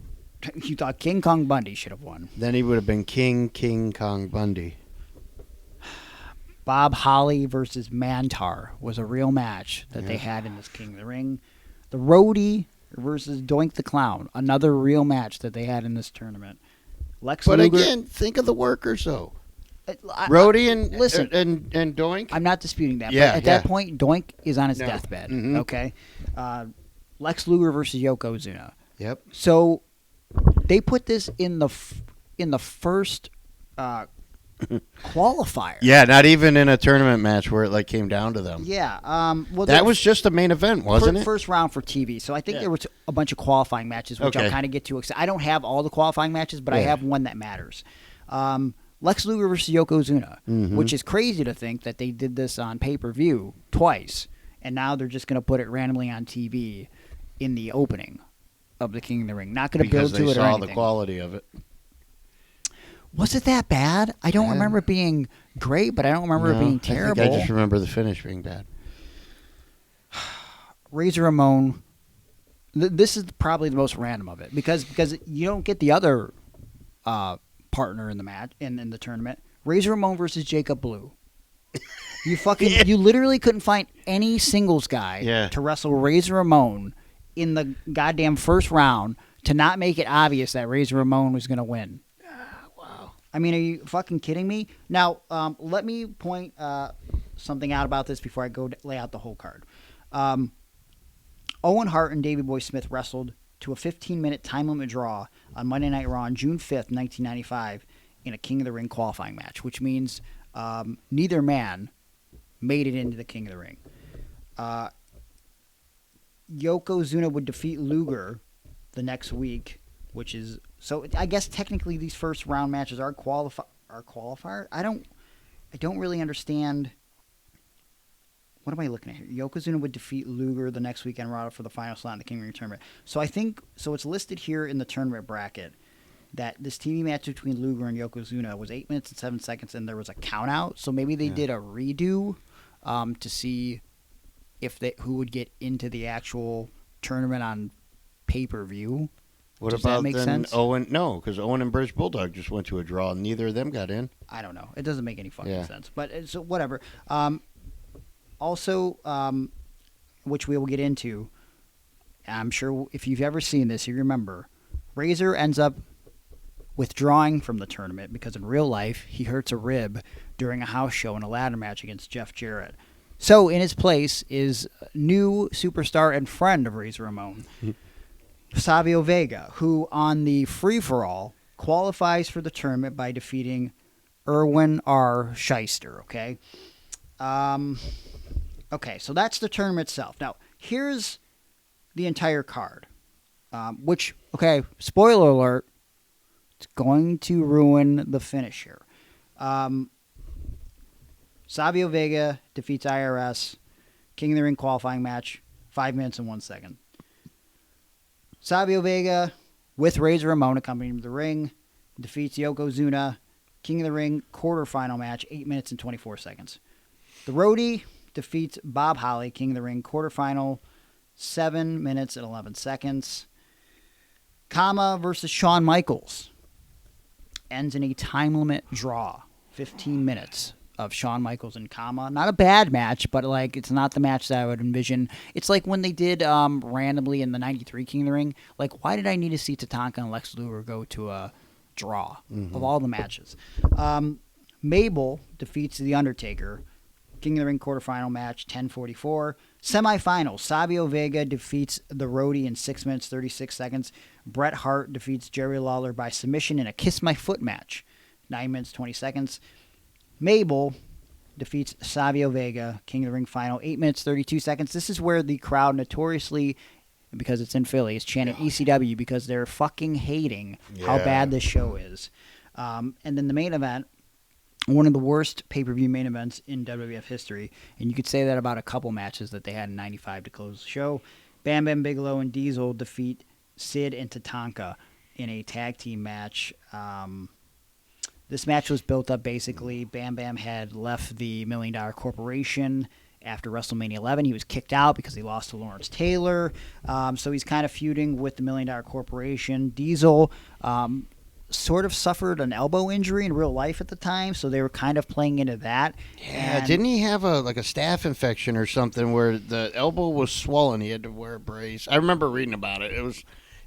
You thought King Kong Bundy should have won. Then he would have been King Kong Bundy. Bob Holly versus Mantar was a real match that they had in this King of the Ring. The Roadie versus Doink the Clown, another real match that they had in this tournament. Lex But Luger, again, think of the workers, though. Roadie Rhodey and Doink. I'm not disputing that. Yeah, but at that point, Doink is on his No. deathbed. Mhm. Okay. Lex Luger versus Yokozuna. Yep. So they put this in the first qualifier. Yeah, not even in a tournament match where it like came down to them. Yeah. Well, That was just a main event, wasn't it? First round for TV. So I think there was a bunch of qualifying matches, which I'll Okay. kind of get to. I don't have all the qualifying matches, but I have one that matters. Lex Luger versus Yokozuna, which is crazy to think that they did this on pay-per-view twice, and now they're just going to put it randomly on TV in the opening of the King of the Ring. Not going to Because build to they it or saw anything. the quality of it. Was it that bad? I don't remember it being great, but I don't remember it being terrible. I just remember the finish being bad. Razor Ramon. This is probably the most random of it because you don't get the other partner in the match in the tournament. Razor Ramon versus Jacob Blue. You literally couldn't find any singles guy to wrestle Razor Ramon in the goddamn first round to not make it obvious that Razor Ramon was going to win. Wow. I mean, are you fucking kidding me? Now, let me point something out about this before I go lay out the whole card. Owen Hart and Davey Boy Smith wrestled to a 15-minute time limit draw on Monday Night Raw on June 5th, 1995 in a King of the Ring qualifying match, which means neither man made it into the King of the Ring. Yokozuna would defeat Luger the next week, which is so. I guess technically these first round matches are qualifier. I don't really understand. What am I looking at here? Yokozuna would defeat Luger the next weekend Raw for the final slot in the King of the Ring tournament. So I think it's listed here in the tournament bracket that this TV match between Luger and Yokozuna was 8 minutes and 7 seconds, and there was a count out. So maybe they did a redo to see who would get into the actual tournament on pay-per-view. What Does about that make then sense? Owen? No, because Owen and British Bulldog just went to a draw, and neither of them got in. I don't know. It doesn't make any fucking Yeah. sense. But so whatever. Also, which we will get into, I'm sure if you've ever seen this, you remember, Razor ends up withdrawing from the tournament because in real life he hurts a rib during a house show in a ladder match against Jeff Jarrett. So in his place is new superstar and friend of Razor Ramon, Savio Vega, who on the free-for-all qualifies for the tournament by defeating Erwin R. Shyster, okay? Okay, so that's the tournament itself. Now, here's the entire card, which, okay, spoiler alert, it's going to ruin the finish here. Savio Vega defeats IRS, King of the Ring qualifying match, 5 minutes and 1 second. Savio Vega, with Razor Ramon accompanying him to the ring, defeats Yokozuna, King of the Ring quarterfinal match, 8 minutes and 24 seconds. The Roadie defeats Bob Holly, King of the Ring quarterfinal, 7 minutes and 11 seconds. Kama versus Shawn Michaels ends in a time limit draw. 15 minutes of Shawn Michaels and Kama. Not a bad match, but like it's not the match that I would envision. It's like when they did randomly in the 93 King of the Ring. Like, why did I need to see Tatanka and Lex Luger go to a draw of all the matches? Mabel defeats The Undertaker. King of the Ring quarterfinal match, 10:44. Semifinals, Savio Vega defeats the Roadie in 6 minutes, 36 seconds. Bret Hart defeats Jerry Lawler by submission in a Kiss My Foot match, 9 minutes, 20 seconds. Mabel defeats Savio Vega, King of the Ring final, 8 minutes, 32 seconds. This is where the crowd notoriously, because it's in Philly, is chanting ECW because they're fucking hating how bad this show is. And then the main event, one of the worst pay-per-view main events in WWF history, and you could say that about a couple matches that they had in 95 to close the show. Bam Bam Bigelow and Diesel defeat Sid and Tatanka in a tag team match. This match was built up basically. Bam Bam had left the $1 Million Corporation after WrestleMania 11. He was kicked out because he lost to Lawrence Taylor. So he's kind of feuding with the $1 Million Corporation. Diesel sort of suffered an elbow injury in real life at the time, so they were kind of playing into that. Yeah, And didn't he have a staph infection or something where the elbow was swollen? He had to wear a brace. I remember reading about it. It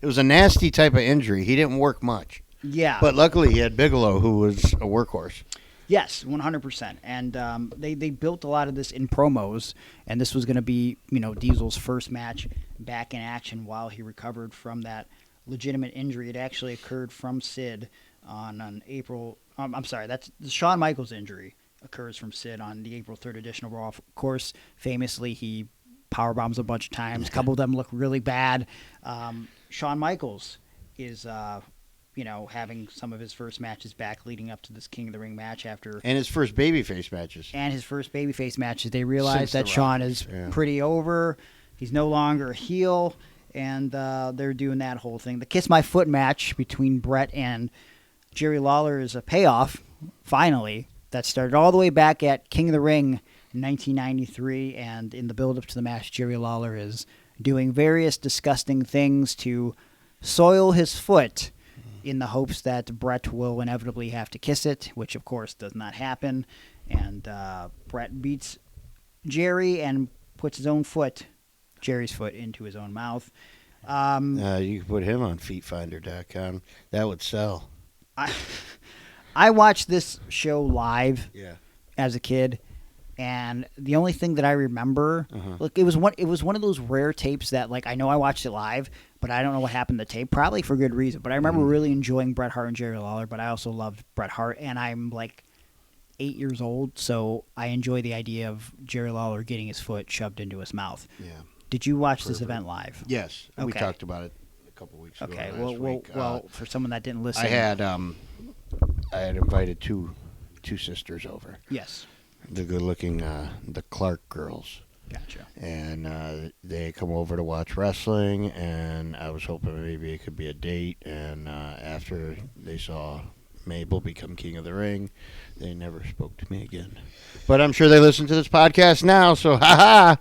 was a nasty type of injury. He didn't work much. Yeah. But luckily he had Bigelow, who was a workhorse. Yes, 100%. And they built a lot of this in promos, and this was going to be, Diesel's first match back in action while he recovered from that legitimate injury. It actually occurred from Sid on April. I'm sorry, that's the Shawn Michaels injury occurs from Sid on the April 3rd edition of Raw. Of course, famously, he power bombs a bunch of times. A couple of them look really bad. Shawn Michaels is having some of his first matches back leading up to this King of the Ring match after. And his first babyface matches. They realized that Shawn is pretty over. He's no longer a heel, and they're doing that whole thing. The Kiss My Foot match between Bret and Jerry Lawler is a payoff, finally, that started all the way back at King of the Ring in 1993, and in the build-up to the match, Jerry Lawler is doing various disgusting things to soil his foot in the hopes that Bret will inevitably have to kiss it, which of course does not happen. And Bret beats Jerry and puts his own foot, Jerry's foot, into his own mouth. You could put him on feetfinder.com. That would sell. I watched this show live as a kid, and the only thing that I remember, look, it was one of those rare tapes that, like, I know I watched it live, but I don't know what happened to the tape, probably for good reason. But I remember really enjoying Bret Hart and Jerry Lawler, but I also loved Bret Hart, and I'm like 8 years old, so I enjoy the idea of Jerry Lawler getting his foot shoved into his mouth. Yeah. Did you watch this event live? Yes. Okay. We talked about it a couple weeks ago. Okay. Last week. Well, for someone that didn't listen, I had invited two sisters over. Yes. The good-looking, the Clark girls. Gotcha. And they come over to watch wrestling, and I was hoping maybe it could be a date. And after they saw Mabel become King of the Ring, they never spoke to me again. But I'm sure they listen to this podcast now, so ha-ha!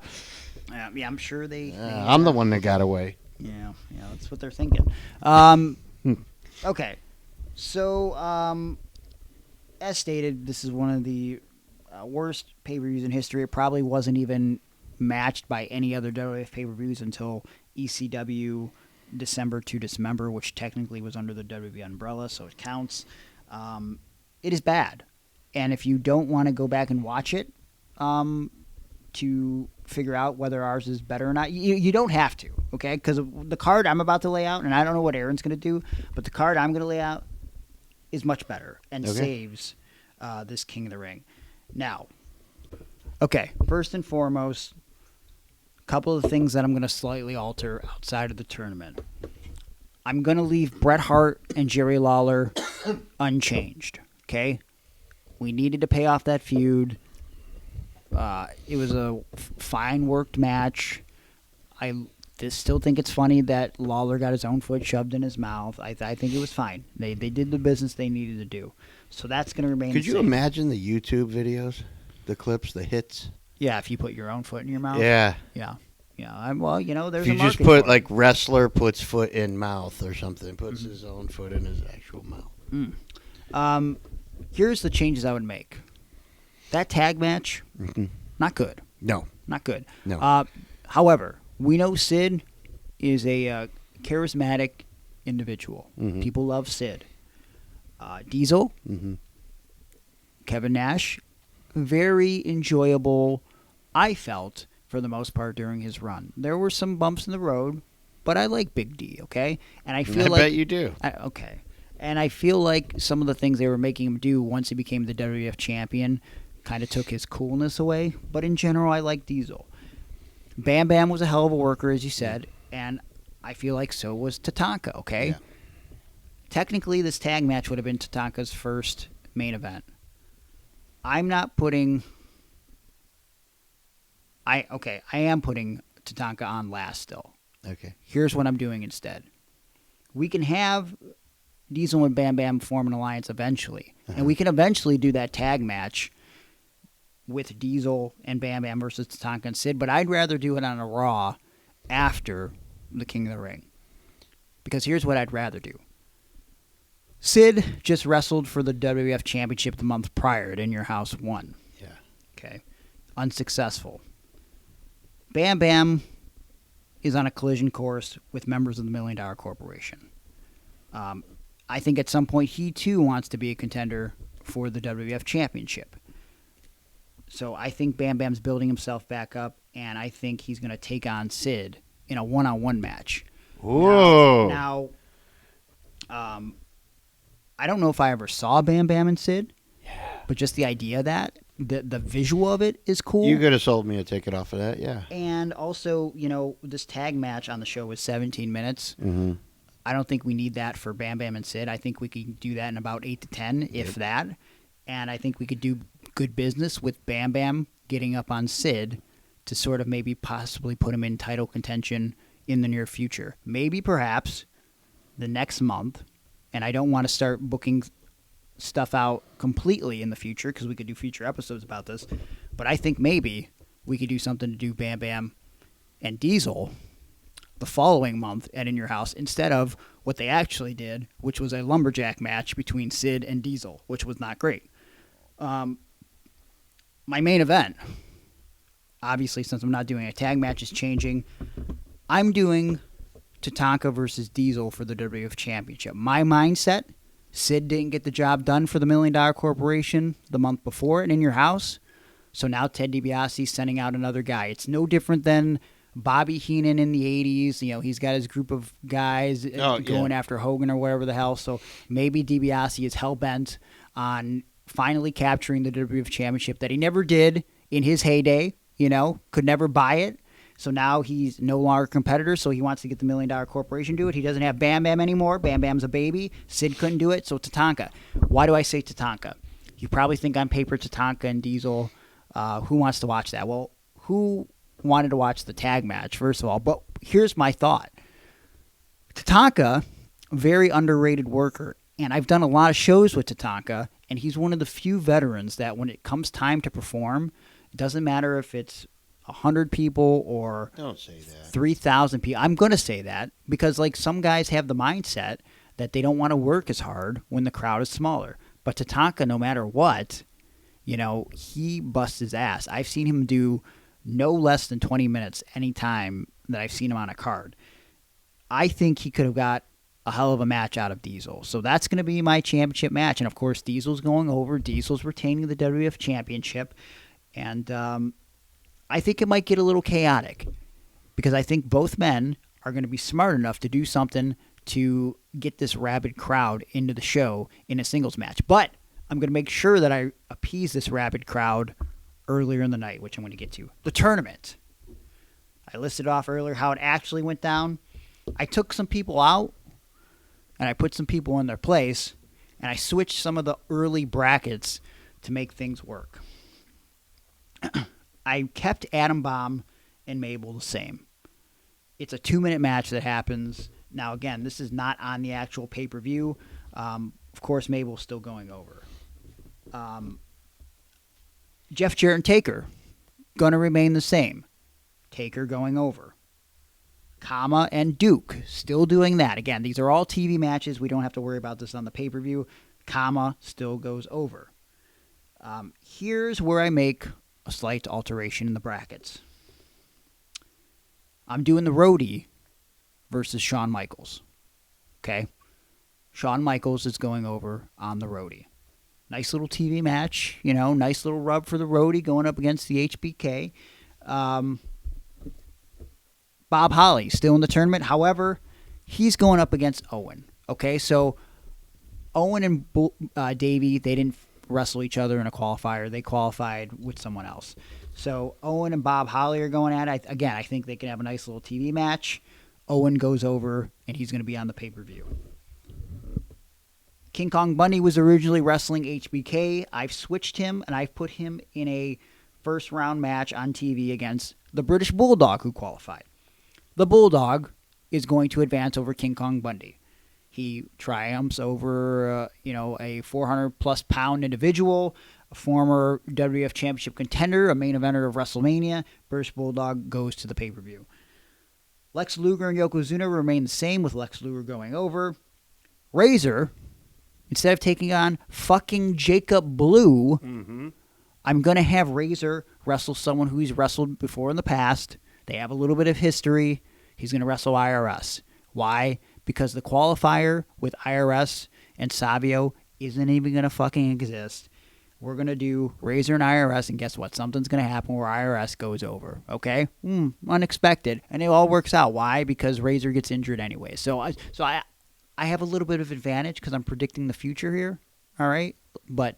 Yeah, I'm sure they I'm the one that got away. Yeah, that's what they're thinking. Okay, so as stated, this is one of the worst pay-per-views in history. It probably wasn't even matched by any other WWF pay-per-views until ECW December to Dismember, which technically was under the WWE umbrella, so it counts. It is bad, and if you don't want to go back and watch it to figure out whether ours is better or not, you don't have to, okay? Because the card I'm about to lay out, and I don't know what Aaron's going to do, but the card I'm going to lay out is much better and saves this King of the Ring. Now, okay, first and foremost, a couple of things that I'm going to slightly alter outside of the tournament. I'm going to leave Bret Hart and Jerry Lawler unchanged, okay? We needed to pay off that feud. It was a fine worked match. I still think it's funny that Lawler got his own foot shoved in his mouth. I think it was fine. They did the business they needed to do. So that's going to remain Could the you same. imagine the YouTube videos, the clips, the hits? Yeah, if you put your own foot in your mouth. Yeah. Yeah. Yeah, well, there's If a you just market put for it. like wrestler puts foot in mouth or something, puts his own foot in his actual mouth. Here's the changes I would make. That tag match, not good. No. Not good. No. However, we know Sid is a charismatic individual. People love Sid. Diesel, Kevin Nash, very enjoyable, I felt, for the most part during his run. There were some bumps in the road, but I like Big D, okay? And I feel bet you do. Okay. And I feel like some of the things they were making him do once he became the WWF champion kind of took his coolness away. But in general, I like Diesel. Bam Bam was a hell of a worker, as you said, and I feel like so was Tatanka, okay? Yeah. Technically, this tag match would have been Tatanka's first main event. I'm not putting... I am putting Tatanka on last still. Okay. Here's what I'm doing instead. We can have Diesel and Bam Bam form an alliance eventually. And we can eventually do that tag match with Diesel and Bam Bam versus Tatanka and Sid, but I'd rather do it on a Raw after the King of the Ring. Because here's what I'd rather do. Sid just wrestled for the WWF Championship the month prior at In Your House 1. Yeah. Okay. Unsuccessful. Bam Bam is on a collision course with members of the $1 Million Corporation. I think at some point he too wants to be a contender for the WWF Championship. So I think Bam Bam's building himself back up, and I think he's going to take on Sid in a one-on-one match. Whoa. Now, I don't know if I ever saw Bam Bam and Sid, but just the idea of that, the visual of it is cool. You could have sold me a ticket off of that, yeah. And also, this tag match on the show was 17 minutes. Mm-hmm. I don't think we need that for Bam Bam and Sid. I think we could do that in about 8 to 10, if that. And I think we could do good business with Bam Bam getting up on Sid to sort of maybe possibly put him in title contention in the near future. Maybe perhaps the next month. And I don't want to start booking stuff out completely in the future because we could do future episodes about this. But I think maybe we could do something to do Bam Bam and Diesel the following month at In Your House instead of what they actually did, which was a lumberjack match between Sid and Diesel, which was not great. My main event, obviously since I'm not doing a tag match, is changing. I'm doing Tatanka versus Diesel for the WWF Championship. My mindset, Sid didn't get the job done for the $1 Million Corporation the month before and In Your House, so now Ted DiBiase's sending out another guy. It's no different than Bobby Heenan in the 80s. He's got his group of guys going after Hogan or whatever the hell, so maybe DiBiase is hell-bent on finally capturing the WWF Championship that he never did in his heyday, could never buy it. So now he's no longer a competitor, so he wants to get the $1 Million Corporation to do it. He doesn't have Bam Bam anymore. Bam Bam's a baby. Sid couldn't do it, so Tatanka. Why do I say Tatanka? You probably think I'm paper Tatanka and Diesel. Who wants to watch that? Well, who wanted to watch the tag match, first of all? But here's my thought. Tatanka, very underrated worker, and I've done a lot of shows with Tatanka, and he's one of the few veterans that when it comes time to perform, it doesn't matter if it's 100 people or Don't say that. 3,000 people. I'm going to say that because some guys have the mindset that they don't want to work as hard when the crowd is smaller. But Tatanka, no matter what, he busts his ass. I've seen him do no less than 20 minutes any time that I've seen him on a card. I think he could have got a hell of a match out of Diesel. So that's going to be my championship match. And, of course, Diesel's going over. Diesel's retaining the WWF Championship. And I think it might get a little chaotic because I think both men are going to be smart enough to do something to get this rabid crowd into the show in a singles match. But I'm going to make sure that I appease this rabid crowd earlier in the night, which I'm going to get to. The tournament. I listed off earlier how it actually went down. I took some people out, and I put some people in their place, and I switched some of the early brackets to make things work. I kept Adam Bomb and Mabel the same. It's a 2-minute match that happens. Now, again, this is not on the actual pay-per-view. Of course, Mabel's still going over. Jeff Jarrett and Taker, going to remain the same. Taker going over. Kama and Duke still doing that. Again, these are all TV matches. We don't have to worry about this on the pay-per-view. Kama still goes over. Here's where I make a slight alteration in the brackets. I'm doing the Roadie versus Shawn Michaels. Okay? Shawn Michaels is going over on the Roadie. Nice little TV match, nice little rub for the Roadie going up against the HBK. Bob Holly still in the tournament. However, he's going up against Owen. Okay, so Owen and Davey, they didn't wrestle each other in a qualifier. They qualified with someone else. So Owen and Bob Holly are going at it. Again, I think they can have a nice little TV match. Owen goes over, and he's going to be on the pay-per-view. King Kong Bundy was originally wrestling HBK. I've switched him, and I've put him in a first-round match on TV against the British Bulldog, who qualified. The Bulldog is going to advance over King Kong Bundy. He triumphs over, a 400-plus pound individual, a former WWF Championship contender, a main eventer of WrestleMania. British Bulldog goes to the pay-per-view. Lex Luger and Yokozuna remain the same, with Lex Luger going over. Razor, instead of taking on fucking Jacob Blue, I'm going to have Razor wrestle someone who he's wrestled before in the past. They have a little bit of history. He's going to wrestle IRS. Why? Because the qualifier with IRS and Savio isn't even going to fucking exist. We're going to do Razor and IRS, and guess what? Something's going to happen where IRS goes over, okay? Unexpected. And it all works out. Why? Because Razor gets injured anyway. So I have a little bit of advantage because I'm predicting the future here, all right? But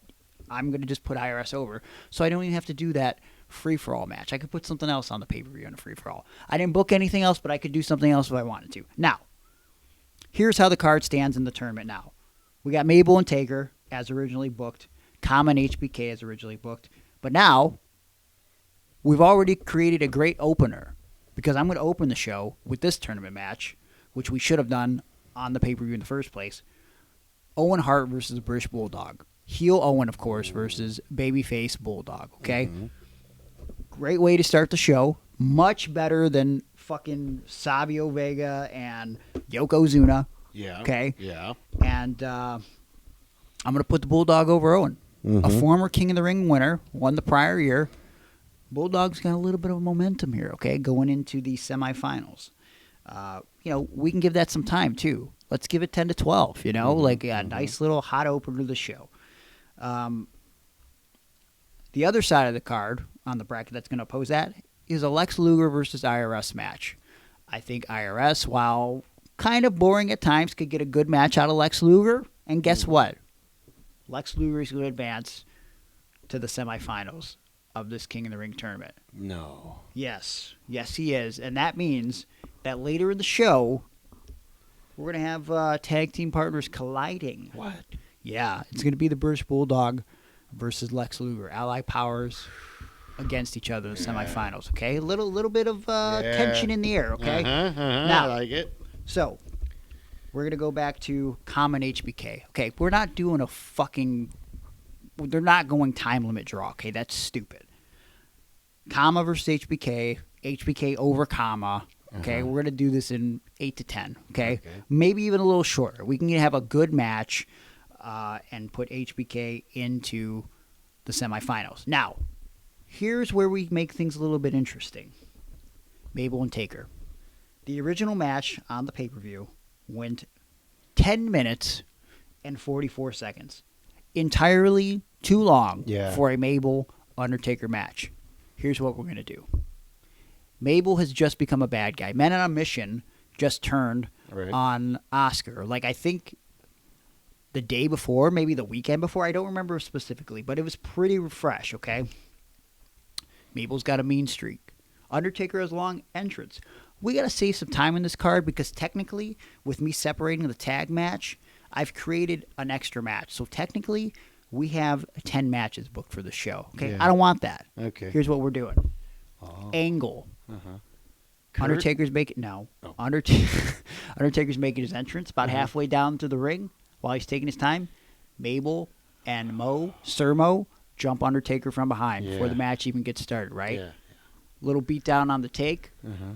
I'm going to just put IRS over. So I don't even have to do that free-for-all match. I could put something else on the pay-per-view on a free-for-all. I didn't book anything else, but I could do something else if I wanted to. Now, here's how the card stands in the tournament now. We got Mabel and Taker as originally booked. Kama and HBK as originally booked. But now, we've already created a great opener because I'm going to open the show with this tournament match, which we should have done on the pay-per-view in the first place. Owen Hart versus the British Bulldog. Heel Owen, of course, versus babyface Bulldog, okay? Great way to start the show. Much better than fucking Savio Vega and Yokozuna. Yeah. Okay? Yeah. And I'm going to put the Bulldog over Owen. A former King of the Ring winner, won the prior year. Bulldog's got a little bit of momentum here, okay, going into the semifinals. We can give that some time, too. Let's give it 10 to 12, like a nice little hot opener to the show. The other side of the card on the bracket that's going to oppose that is a Lex Luger versus IRS match. I think IRS, while kind of boring at times, could get a good match out of Lex Luger. And guess what? Lex Luger is going to advance to the semifinals of this King of the Ring tournament. No. Yes. Yes, he is. And that means that later in the show, we're going to have tag team partners colliding. What? Yeah. It's going to be the British Bulldog versus Lex Luger. Ally powers against each other in the semifinals, okay? A little bit of tension in the air, okay? Now, I like it. So, we're going to go back to Common HBK. Okay, we're not doing they're not going time limit draw, okay? That's stupid. Kama versus HBK, HBK over Kama, okay? We're going to do this in 8 to 10, okay? Maybe even a little shorter. We can have a good match and put HBK into the semifinals. Now, here's where we make things a little bit interesting. Mabel and Taker. The original match on the pay-per-view went 10 minutes and 44 seconds. Entirely too long for a Mabel-Undertaker match. Here's what we're going to do. Mabel has just become a bad guy. Men on a Mission just turned on Oscar. Like, I think the day before, maybe the weekend before. I don't remember specifically, but it was pretty fresh, okay? Mabel's got a mean streak. Undertaker has long entrance. We got to save some time in this card because technically, with me separating the tag match, I've created an extra match. So technically, we have 10 matches booked for the show. Okay, I don't want that. Okay. Here's what we're doing. Angle. Undertaker's making Undertaker's making his entrance about halfway down to the ring while he's taking his time. Mabel and Sir Mo jump Undertaker from behind before the match even gets started. Right. Yeah. Little beat down on the take. Uh-huh.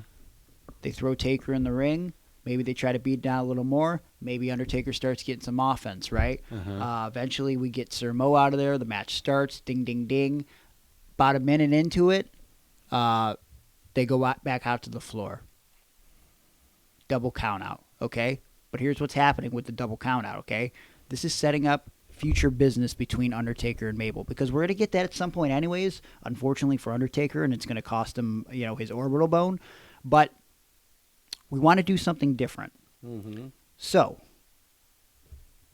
They throw Taker in the ring. Maybe they try to beat down a little more. Maybe Undertaker starts getting some offense, right? Eventually, we get Sir Mo out of there. The match starts. Ding, ding, ding. About a minute into it, they go back out to the floor. Double count out, okay? But here's what's happening with the double count out, okay? This is setting up future business between Undertaker and Mabel, because we're going to get that at some point anyways, unfortunately for Undertaker, and it's going to cost him, his orbital bone. But we want to do something different. Mm-hmm. So,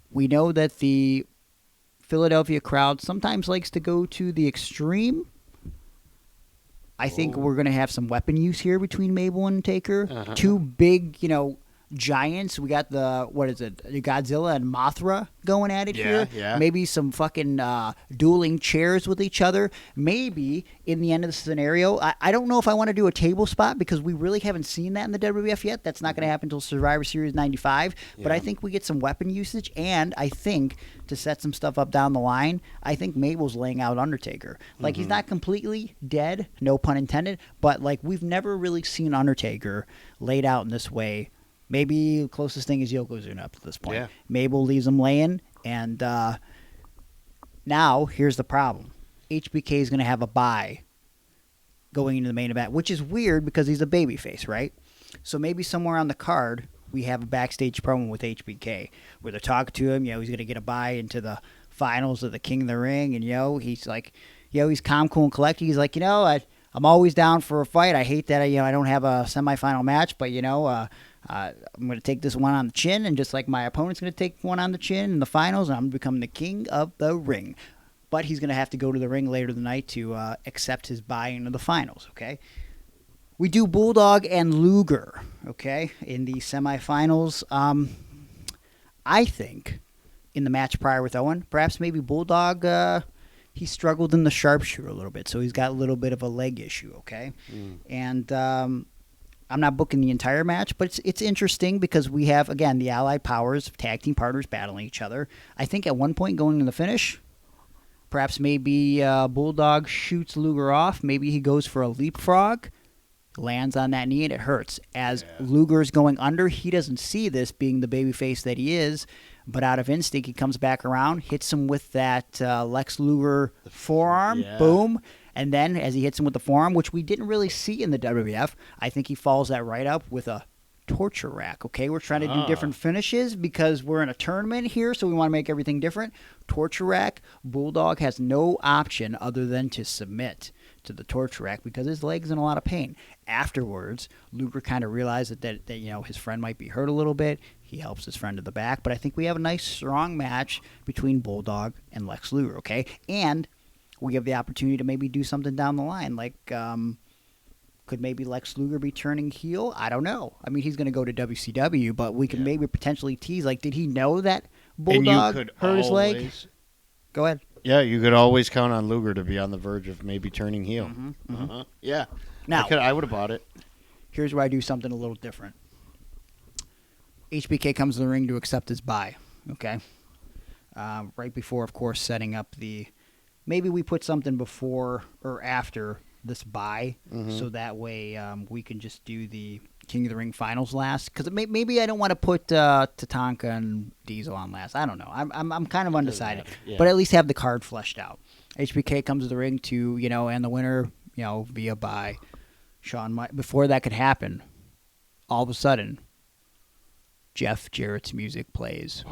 we know that the Philadelphia crowd sometimes likes to go to the extreme. I think we're going to have some weapon use here between Mabel and Taker. Two big, giants. We got the Godzilla and Mothra going at it here. Yeah. Maybe some fucking dueling chairs with each other. Maybe in the end of the scenario, I don't know if I want to do a table spot because we really haven't seen that in the WWF yet. That's not going to happen until Survivor Series 95. But I think we get some weapon usage, and I think to set some stuff up down the line, I think Mabel's laying out Undertaker. Like, he's not completely dead, no pun intended, but like we've never really seen Undertaker laid out in this way. Maybe the closest thing is Yokozuna up to this point. Yeah. Mabel leaves him laying, and now here's the problem. HBK is going to have a bye going into the main event, which is weird because he's a babyface, right? So maybe somewhere on the card we have a backstage promo with HBK where they're talking to him. He's going to get a bye into the finals of the King of the Ring, and he's like, he's calm, cool, and collected. He's like, I'm always down for a fight. I hate that I don't have a semifinal match, but I'm going to take this one on the chin, and just like my opponent's going to take one on the chin in the finals, and I'm going to become the king of the ring. But he's going to have to go to the ring later tonight to accept his bye into the finals, okay? We do Bulldog and Luger, okay, in the semifinals. I think in the match prior with Owen, perhaps maybe Bulldog, he struggled in the sharpshooter a little bit, so he's got a little bit of a leg issue, okay? And I'm not booking the entire match, but it's interesting because we have, again, the Allied Powers, tag team partners battling each other. I think at one point going to the finish, perhaps maybe Bulldog shoots Luger off. Maybe he goes for a leapfrog, lands on that knee, and it hurts. As Luger's going under, he doesn't see this being the babyface that he is, but out of instinct, he comes back around, hits him with that Lex Luger forearm, boom. And then as he hits him with the forearm, which we didn't really see in the WWF, I think he follows that right up with a torture rack, okay? We're trying to do different finishes because we're in a tournament here, so we want to make everything different. Torture rack, Bulldog has no option other than to submit to the torture rack because his leg's in a lot of pain. Afterwards, Luger kind of realized that his friend might be hurt a little bit. He helps his friend to the back, but I think we have a nice, strong match between Bulldog and Lex Luger, okay? And we have the opportunity to maybe do something down the line, like could maybe Lex Luger be turning heel? I don't know. I mean, he's going to go to WCW, but we could maybe potentially tease, like, did he know that Bulldog hurt his leg? Go ahead. Yeah, you could always count on Luger to be on the verge of maybe turning heel. Yeah. Now, I would have bought it. Here's where I do something a little different. HBK comes to the ring to accept his bye, okay? Right before, of course, setting up the... Maybe we put something before or after this bye, so that way we can just do the King of the Ring finals last. Because maybe I don't want to put Tatanka and Diesel on last. I don't know. I'm kind of undecided, but at least have the card fleshed out. HBK comes to the ring to and the winner via bye. Before that could happen, all of a sudden, Jeff Jarrett's music plays.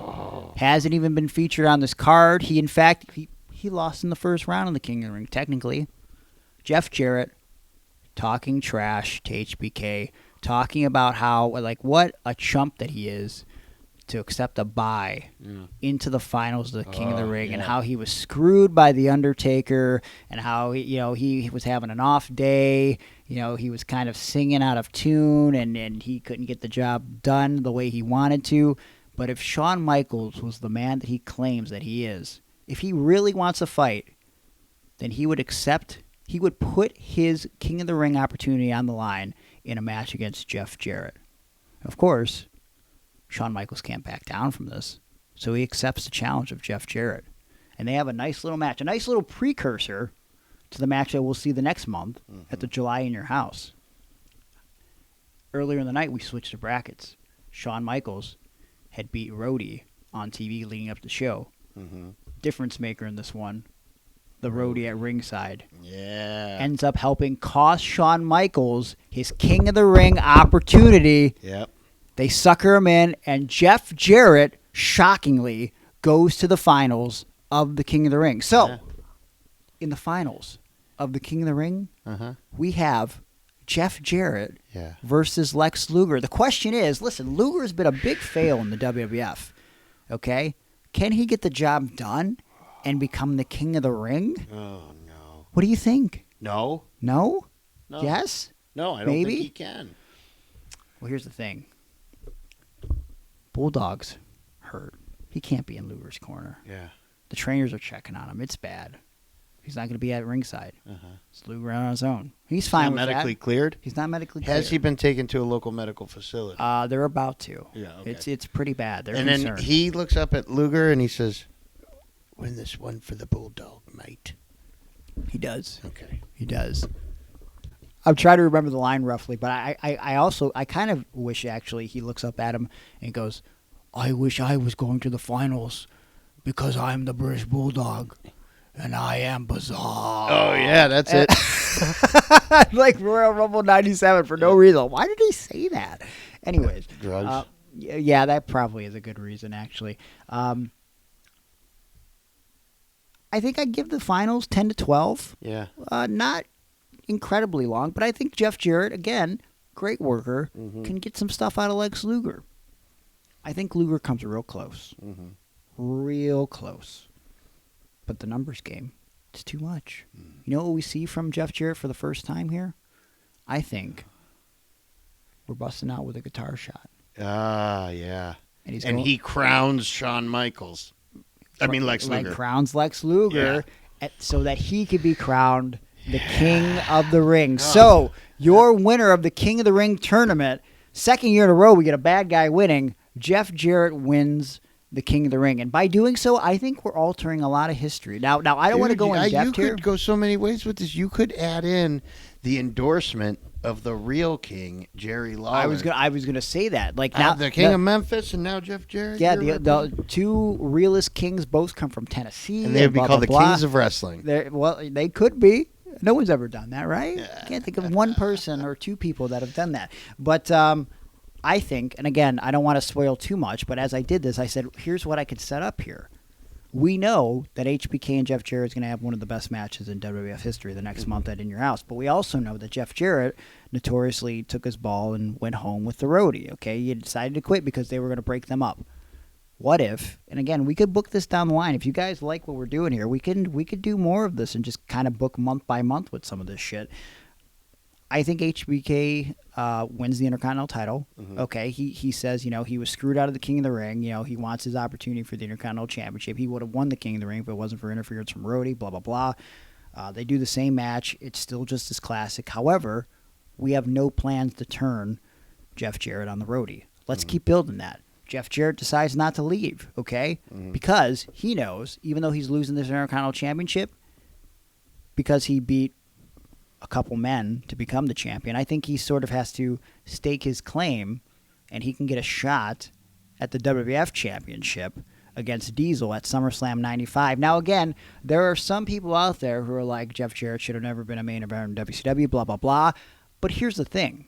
Hasn't even been featured on this card. He lost in the first round of the King of the Ring, technically. Jeff Jarrett talking trash to HBK, talking about how, what a chump that he is to accept a bye into the finals of the King of the Ring, and how he was screwed by The Undertaker, and how he was having an off day. He was kind of singing out of tune, and he couldn't get the job done the way he wanted to. But if Shawn Michaels was the man that he claims that he is, if he really wants a fight, then he would put his King of the Ring opportunity on the line in a match against Jeff Jarrett. Of course, Shawn Michaels can't back down from this, so he accepts the challenge of Jeff Jarrett. And they have a nice little match, a nice little precursor to the match that we'll see the next month at the July in Your House. Earlier in the night, we switched to brackets. Shawn Michaels had beat Rhodey on TV leading up to the show. Difference maker in this one, the Rhodey at ringside. Yeah. Ends up helping cost Shawn Michaels his King of the Ring opportunity. Yep. They sucker him in, and Jeff Jarrett, shockingly, goes to the finals of the King of the Ring. So, in the finals of the King of the Ring, we have Jeff Jarrett versus Lex Luger. The question is, listen, Luger's been a big fail in the WWF. Okay? Can he get the job done and become the King of the Ring? Oh, no. What do you think? No. No? No. Yes? No, I don't Maybe? think he can. Well, here's the thing. Bulldog's hurt. He can't be in Luger's corner. Yeah. The trainers are checking on him. It's bad. He's not going to be at ringside. It's Luger on his own. He's fine with that. Medically cleared? He's not medically cleared. Has he been taken to a local medical facility? They're about to. Yeah, okay. It's pretty bad. They're and concerned. then he looks up at Luger and he says, "Win this one for the Bulldog, mate." He does. Okay. He does. I'm trying to remember the line roughly, but I also kind of wish actually he looks up at him and goes, "I wish I was going to the finals because I'm the British Bulldog and I am bizarre." Oh, yeah, that's it. Like Royal Rumble 97 for no reason. Why did he say that? Anyways. Drugs. Yeah, that probably is a good reason, actually. I think I'd give the finals 10 to 12. Yeah. Not incredibly long, but I think Jeff Jarrett, again, great worker, can get some stuff out of Lex Luger. I think Luger comes real close. Real close. But the numbers game, it's too much. You know what we see from Jeff Jarrett for the first time here? I think we're busting out with a guitar shot. Ah, yeah. And he crowns Shawn Michaels. I mean, Lex Luger. Crowns Lex Luger so that he could be crowned the King of the Ring. So, your winner of the King of the Ring tournament, second year in a row we get a bad guy winning. Jeff Jarrett wins the King of the Ring. And by doing so, I think we're altering a lot of history. Now I don't want to go in depth here. You could go so many ways with this. You could add in the endorsement of the real king, Jerry Lawler. I was gonna say that. Like now, the King of Memphis, and now Jeff Jarrett. Yeah, the two realest kings both come from Tennessee, and they'd be called the Kings of Wrestling. Well, they could be. No one's ever done that, right? I can't think of one person or two people that have done that. But I think, and again, I don't want to spoil too much, but as I did this, I said, here's what I could set up here. We know that HBK and Jeff Jarrett is going to have one of the best matches in WWF history the next month at In Your House. But we also know that Jeff Jarrett notoriously took his ball and went home with the roadie. Okay, he decided to quit because they were going to break them up. What if? And again, we could book this down the line. If you guys like what we're doing here, we could do more of this and just kind of book month by month with some of this shit. I think HBK wins the Intercontinental title. Okay, he says, he was screwed out of the King of the Ring. He wants his opportunity for the Intercontinental Championship. He would have won the King of the Ring if it wasn't for interference from Rhodey, blah, blah, blah. They do the same match. It's still just as classic. However, we have no plans to turn Jeff Jarrett on the Rhodey. Let's keep building that. Jeff Jarrett decides not to leave, okay? Because he knows, even though he's losing this Intercontinental Championship, because he beat a couple men to become the champion, I think he sort of has to stake his claim, and he can get a shot at the WWF Championship against Diesel at SummerSlam 95. Now, again, there are some people out there who are like, Jeff Jarrett should have never been a main event in WCW, blah, blah, blah. But here's the thing.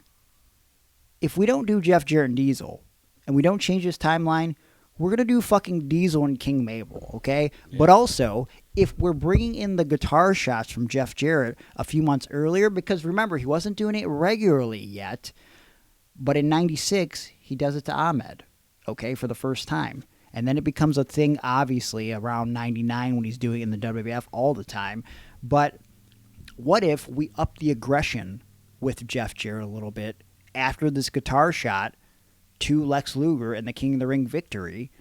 If we don't do Jeff Jarrett and Diesel, and we don't change this timeline, we're going to do fucking Diesel and King Mabel, okay? Yeah. But also, if we're bringing in the guitar shots from Jeff Jarrett a few months earlier, because remember, he wasn't doing it regularly yet, but in 96, he does it to Ahmed, okay, for the first time. And then it becomes a thing, obviously, around 99 when he's doing it in the WWF all the time. But what if we up the aggression with Jeff Jarrett a little bit after this guitar shot to Lex Luger and the King of the Ring victory,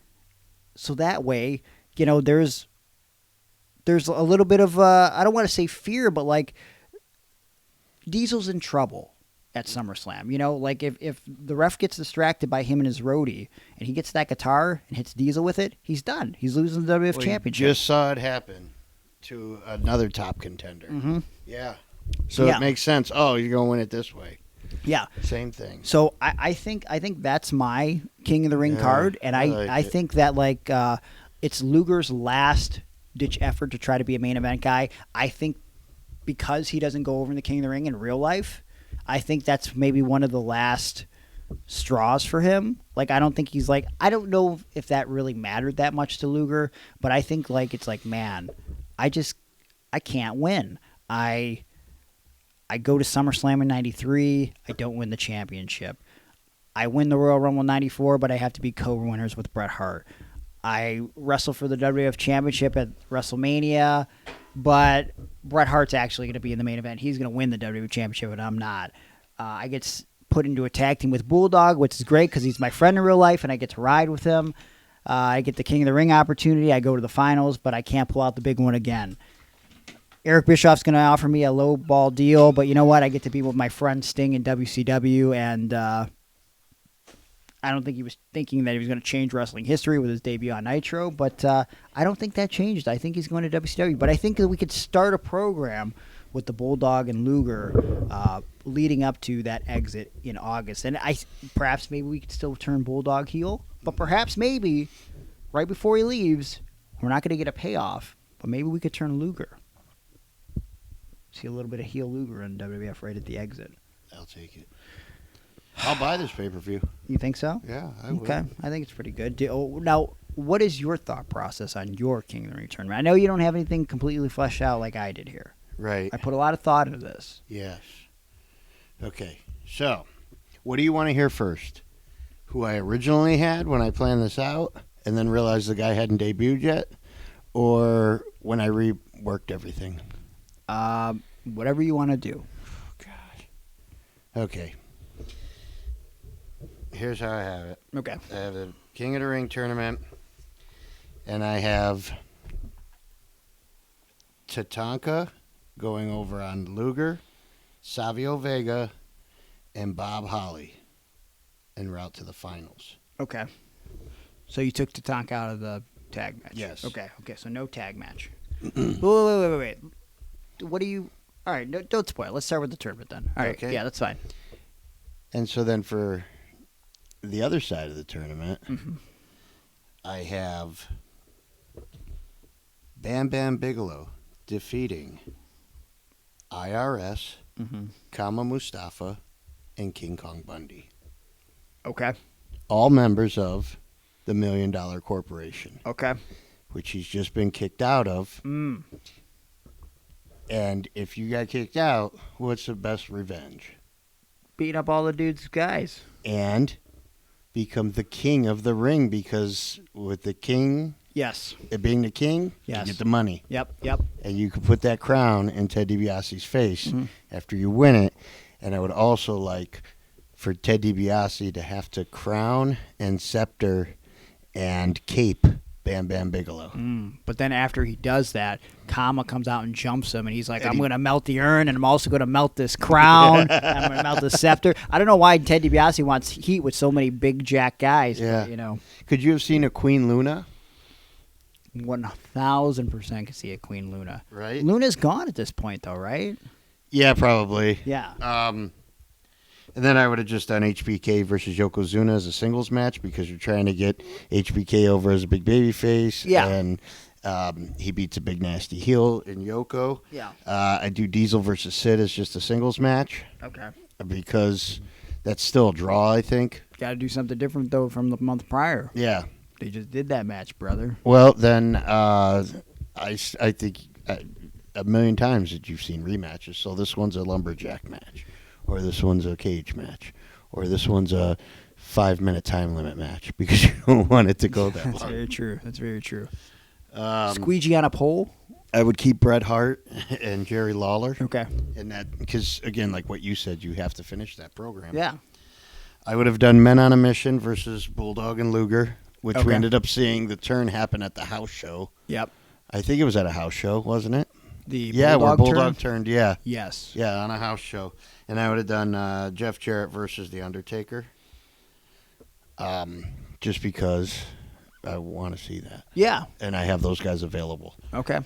so that way, there's a little bit of, I don't want to say fear, but like, Diesel's in trouble at SummerSlam. Like if the ref gets distracted by him and his roadie, and he gets that guitar and hits Diesel with it, he's done. He's losing the WWF Championship. You just saw it happen to another top contender. Mm-hmm. Yeah. So it makes sense. Oh, you're going to win it this way. Yeah. Same thing. So I think that's my King of the Ring card, and I think that it's Luger's last ditch effort to try to be a main event guy. I think because he doesn't go over in the King of the Ring in real life, I think that's maybe one of the last straws for him. Like, I don't think he's like, I don't know if that really mattered that much to Luger, but I think it's like, man, I can't win. I go to SummerSlam in 93. I don't win the championship. I win the Royal Rumble in 94, but I have to be co-winners with Bret Hart. I wrestle for the WWF Championship at WrestleMania, but Bret Hart's actually going to be in the main event. He's going to win the WWF Championship, and I'm not. I get put into a tag team with Bulldog, which is great because he's my friend in real life, and I get to ride with him. I get the King of the Ring opportunity. I go to the finals, but I can't pull out the big one again. Eric Bischoff's going to offer me a low ball deal, but you know what? I get to be with my friend Sting in WCW, and I don't think he was thinking that he was going to change wrestling history with his debut on Nitro, but I don't think that changed. I think he's going to WCW, but I think that we could start a program with the Bulldog and Luger leading up to that exit in August. And perhaps maybe we could still turn Bulldog heel, but perhaps maybe right before he leaves, we're not going to get a payoff, but maybe we could turn Luger. See a little bit of heel Luger in WWF right at the exit. I'll take it. I'll buy this pay-per-view. You think so? Yeah, I will. Okay, I think it's pretty good. Now, what is your thought process on your King of the Ring tournament? I know you don't have anything completely fleshed out like I did here. Right. I put a lot of thought into this. Yes. Okay, so what do you want to hear first? Who I originally had when I planned this out and then realized the guy hadn't debuted yet? Or when I reworked everything? Whatever you want to do. Oh, God. Okay. Here's how I have it. Okay. I have the King of the Ring tournament, and I have Tatanka going over on Luger, Savio Vega, and Bob Holly en route to the finals. Okay. So you took Tatanka out of the tag match? Yes. Okay, so no tag match. Wait. What do you... All right, no, don't spoil. Let's start with the tournament then. All right, okay. Yeah, that's fine. And so then for the other side of the tournament, I have Bam Bam Bigelow defeating IRS, Kama Mustafa, and King Kong Bundy. Okay. All members of the $1 Million Corporation. Okay. Which he's just been kicked out of. And if you got kicked out, what's the best revenge? Beating up all the dude's guys. And become the king of the ring, because with the king, yes, it being the king, yes, you get the money. Yep. And you could put that crown in Ted DiBiase's face after you win it. And I would also like for Ted DiBiase to have to crown and scepter and cape Bam Bam Bigelow. But then after he does that, Kama comes out and jumps him, and he's like, I'm going to melt the urn, and I'm also going to melt this crown, and I'm going to melt the scepter. I don't know why Ted DiBiase wants heat with so many big jack guys. Yeah. But, you know. Could you have seen a Queen Luna? 1,000% could see a Queen Luna. Right? Luna's gone at this point, though, right? Yeah, probably. Yeah. And then I would have just done HBK versus Yokozuna as a singles match, because you're trying to get HBK over as a big baby face. Yeah. And he beats a big nasty heel in Yoko. Yeah. I do Diesel versus Sid as just a singles match. Okay. Because that's still a draw, I think. Got to do something different, though, from the month prior. Yeah. They just did that match, brother. Well, then I think a million times that you've seen rematches. So this one's a lumberjack match, or this one's a cage match, or this one's a 5-minute time limit match, because you don't want it to go that long. That's very true. Squeegee on a pole? I would keep Bret Hart and Jerry Lawler. Okay. And that, because, again, like what you said, you have to finish that program. Yeah. I would have done Men on a Mission versus Bulldog and Luger, which we Okay. ended up seeing the turn happen at the house show. Yep. I think it was at a house show, wasn't it? The where Bulldog Bulldog turn? turned, yeah. Yes. Yeah, on a house show. And I would have done Jeff Jarrett versus The Undertaker. Just because I want to see that. Yeah. And I have those guys available. Okay.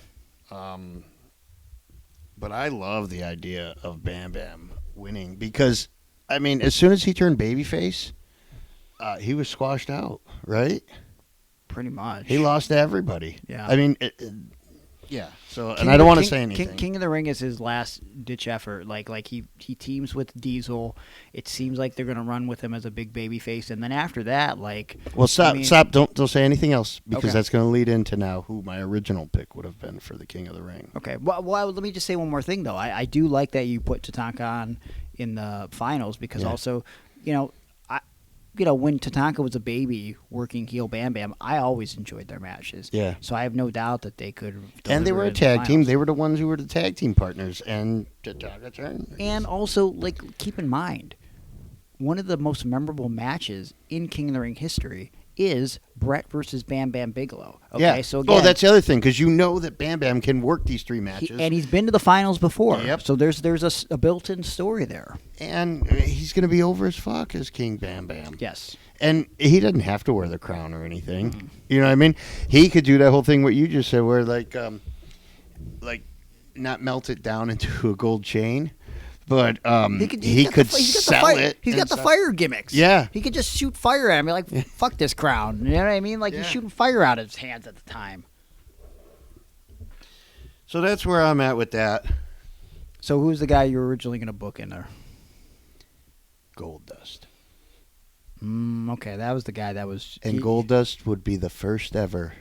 But I love the idea of Bam Bam winning because, I mean, as soon as he turned babyface, he was squashed out, right? Pretty much. He lost to everybody. Yeah. I mean, yeah. So, and I don't want to say anything. King of the Ring is his last ditch effort. Like he teams with Diesel. It seems like they're gonna run with him as a big baby face, and then after that, like. Well, stop, I mean, stop! Don't say anything else because Okay. that's going to lead into now who my original pick would have been for the King of the Ring. Okay. Well, let me just say one more thing though. I do like that you put Tatanka on in the finals because also, when Tatanka was a baby working heel Bam Bam, I always enjoyed their matches. Yeah. So I have no doubt that they could. And they deliver were a in the tag team. finals. They were the ones who were the tag team partners, and Tatanka turned. And also, like, keep in mind, one of the most memorable matches in King of the Ring history is Brett versus Bam Bam Bigelow. Okay, Yeah. so again, that's the other thing because you know that Bam Bam can work these three matches, and he's been to the finals before. Yep. So there's a built-in story there. and he's going to be over as fuck as King Bam Bam. Yes. And he doesn't have to wear the crown or anything. You know what I mean? He could do that whole thing what you just said, where like not melt it down into a gold chain, but he could sell it. He's got the stuff. fire gimmicks. Yeah. He could just shoot fire at him. You're like, fuck this crown. You know what I mean? Like he's shooting fire out of his hands at the time. So that's where I'm at with that. So who's the guy you were originally going to book in there? Goldust. Okay, that was the guy that was. And Goldust would be the first ever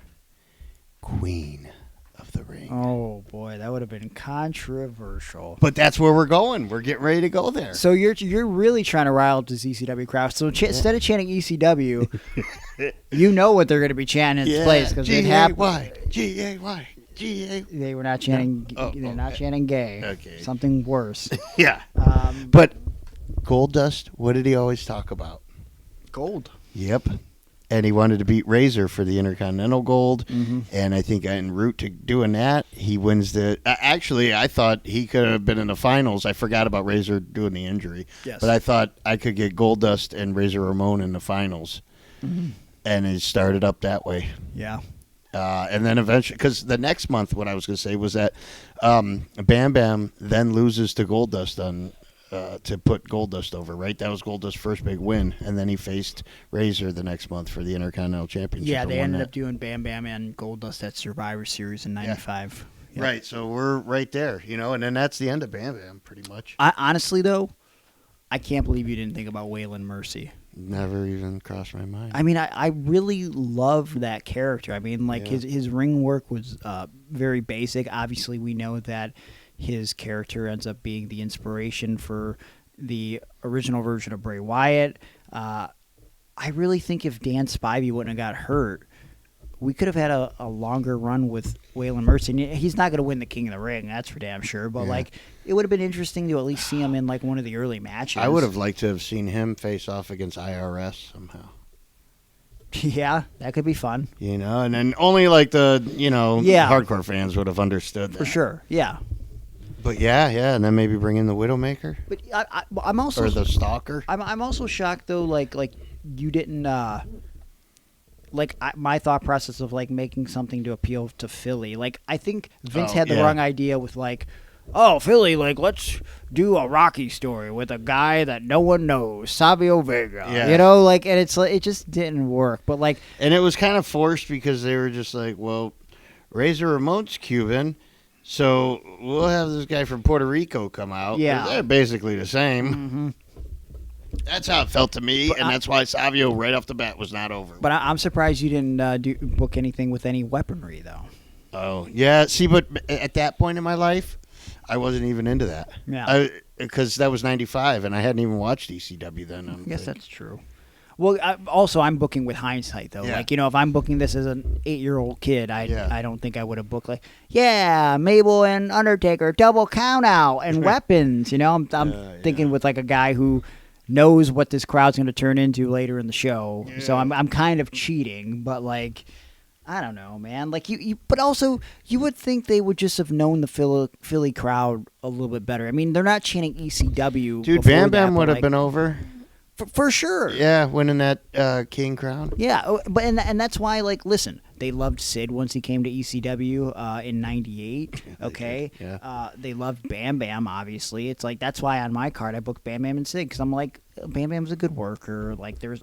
Queen of the Ring. Oh boy, that would have been controversial. But that's where we're going. We're getting ready to go there. So you're really trying to rile up this ECW crowd. So instead of chanting ECW, you know what they're going to be chanting in its place because it happened. G-A-Y, G-A-Y. They were not chanting. No. They're not chanting gay. Okay. Something worse. Yeah. But Goldust, what did he always talk about? Gold. Yep. And he wanted to beat Razor for the Intercontinental Gold. Mm-hmm. And I think en route to doing that, he wins the... actually, I thought he could have been in the finals. I forgot about Razor doing the injury. Yes. But I thought I could get Goldust and Razor Ramon in the finals. Mm-hmm. And it started up that way. Yeah. And then eventually... Because the next month, what I was going to say was that Bam Bam then loses to Goldust on... to put Goldust over, right? That was Goldust's first big win, and then he faced Razor the next month for the Intercontinental Championship. Yeah, they ended up up doing Bam Bam and Goldust at Survivor Series in '95. Yep. Right, so we're right there, and then that's the end of Bam Bam, pretty much. Honestly, though, I can't believe you didn't think about Waylon Mercy. Never even crossed my mind. I mean, I really love that character. I mean, like, Yeah. his ring work was very basic. Obviously, we know that his character ends up being the inspiration for the original version of Bray Wyatt. I really think if Dan Spivey wouldn't have got hurt, we could have had a longer run with Waylon Mercy. And he's not going to win the King of the Ring, that's for damn sure. But, like, it would have been interesting to at least see him in, like, one of the early matches. I would have liked to have seen him face off against IRS somehow. Yeah, that could be fun. And then only, like, the, Yeah. hardcore fans would have understood that. For sure, yeah. But, yeah, and then maybe bring in the Widowmaker. But I'm also... Or the Stalker. I'm also shocked though, like you didn't my thought process of like making something to appeal to Philly. Like I think Vince had the wrong idea with like, oh Philly, like let's do a Rocky story with a guy that no one knows, Savio Vega. Yeah. And it's like it just didn't work. But like, and it was kind of forced because they were just like, well, Razor Ramon's Cuban. So we'll have this guy from Puerto Rico come out. Yeah. They're basically the same. mm-hmm. That's how it felt to me, and that's why Savio right off the bat was not over. But I'm surprised you didn't book anything with any weaponry though. Oh, yeah. See, but at that point in my life, I wasn't even into that. Yeah. Because that was 95, and I hadn't even watched ECW then. I guess that's true. Well, I'm booking with hindsight, though. Yeah. Like, if I'm booking this as an 8-year-old kid, I don't think I would have booked, like, Mabel and Undertaker, double count out, and weapons. I'm thinking with, like, a guy who knows what this crowd's going to turn into later in the show. Yeah. So I'm kind of cheating, but, like, I don't know, man. Like, but also, you would think they would just have known the Philly crowd a little bit better. I mean, they're not chanting ECW. Dude, Bam Bam would have been over. For sure. Yeah, winning that King crown. Yeah, but and that's why, like, listen, They loved Sid once he came to ECW in '98. Okay, Yeah. They loved Bam Bam. Obviously, it's like that's why on my card I booked Bam Bam and Sid because I'm like Bam Bam's a good worker. Like there's,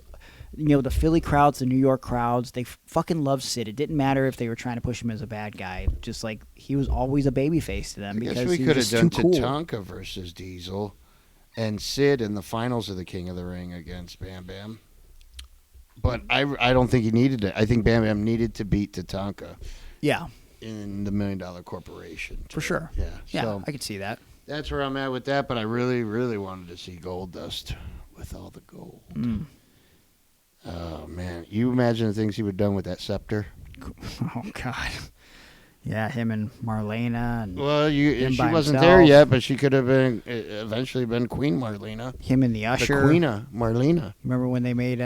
the Philly crowds, the New York crowds, they fucking loved Sid. It didn't matter if they were trying to push him as a bad guy. Just like he was always a babyface to them I because guess we he could was have just done too cool. Tatanka versus Diesel and Sid in the finals of the King of the Ring against Bam Bam. But I don't think he needed it. I think Bam Bam needed to beat Tatanka Yeah, in the $1 Million Corporation. for sure. Yeah. Yeah, So I could see that. that's where I'm at with that, but I really, really wanted to see Goldust with all the gold. Oh, man. You imagine the things he would have done with that scepter? Oh God. Yeah, him and Marlena and Well, him she by wasn't himself. there yet, but she could have been eventually been Queen Marlena. him and the Usher. The Queena, Marlena. Remember when they made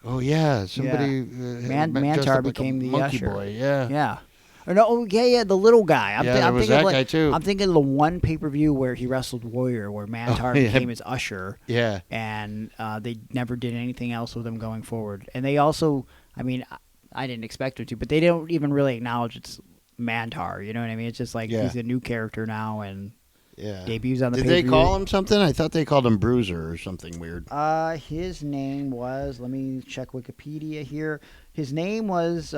Oh, yeah. Somebody dressed Mantar up like a became the monkey Usher. boy. Yeah. Yeah. Or no, the little guy. Yeah, there was that guy, too. I'm thinking of the one pay-per-view where he wrestled Warrior, where Mantar yeah. became his Usher, Yeah. and they never did anything else with him going forward. And they also, I mean, I didn't expect her to, but they don't even really acknowledge it's Mantar. You know what I mean? It's just like Yeah. he's a new character now and Yeah. debuts on the Did pay-per-view. they call him something? I thought they called him Bruiser or something weird. His name was, let me check Wikipedia here. His name was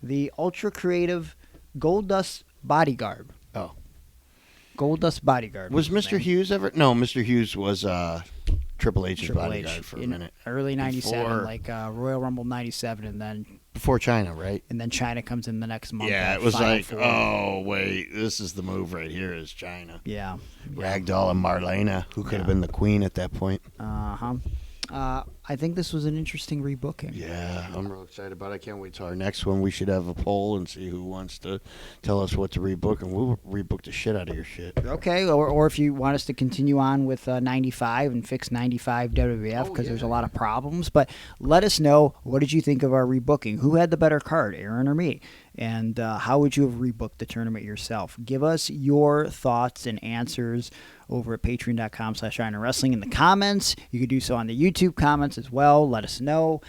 the Ultra Creative Goldust Bodyguard. Oh. Goldust Bodyguard. Was his Mr. name. Hughes ever? No, Mr. Hughes was Triple H's Triple bodyguard H for a in minute. early '97, Before- like Royal Rumble '97, Before China, right? and then China comes in the next month. Yeah, at it was Final like, Four. oh, wait, this is the move right here is China. Yeah. Ragdoll and Marlena, who could have been the queen at that point. I think this was an interesting rebooking. Yeah, I'm real excited about it. I can't wait till our next one. We should have a poll and see who wants to tell us what to rebook, and we'll rebook the shit out of your shit. Okay, or if you want us to continue on with 95 and fix 95 WWF because there's a lot of problems. But let us know, what did you think of our rebooking? Who had the better card, Aaron or me? And how would you have rebooked the tournament yourself? Give us your thoughts and answers over at patreon.com/Iron Wrestling in the comments. You could do so on the YouTube comments as well. Let us know.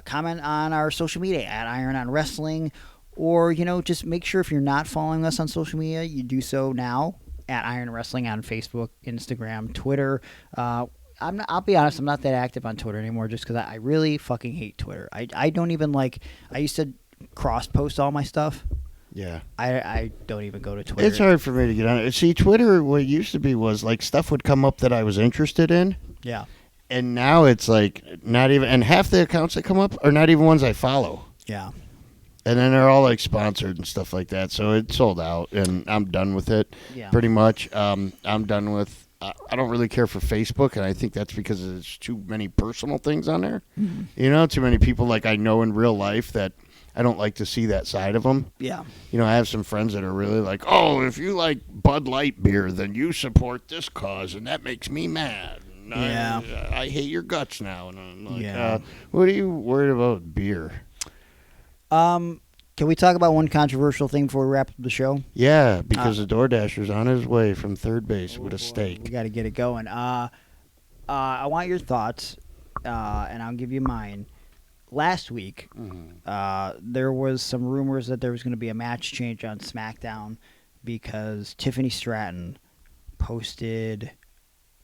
Comment on our social media at Iron on Wrestling. Or, just make sure if you're not following us on social media, you do so now at Iron Wrestling on Facebook, Instagram, Twitter. I'll be honest, I'm not that active on Twitter anymore just because I really fucking hate Twitter. I don't even I used to cross-post all my stuff. Yeah. I don't even go to Twitter. It's hard for me to get on it. See, Twitter, what it used to be was, stuff would come up that I was interested in. Yeah. And now it's, not even... And half the accounts that come up are not even ones I follow. Yeah. And then they're all, sponsored and stuff like that. So it sold out, and I'm done with it, Yeah. pretty much. I'm done with... I don't really care for Facebook, and I think that's because there's too many personal things on there. Mm-hmm. Too many people, I know in real life that... I don't like to see that side of them. Yeah. I have some friends that are really if you like Bud Light beer, then you support this cause, and that makes me mad. And Yeah. I hate your guts now. And I'm like, Yeah. what are you worried about beer? Can we talk about one controversial thing before we wrap up the show? Yeah, because the DoorDasher's on his way from third base with a steak. We got to get it going. I want your thoughts, and I'll give you mine. Last week, there was some rumors that there was going to be a match change on SmackDown because Tiffany Stratton posted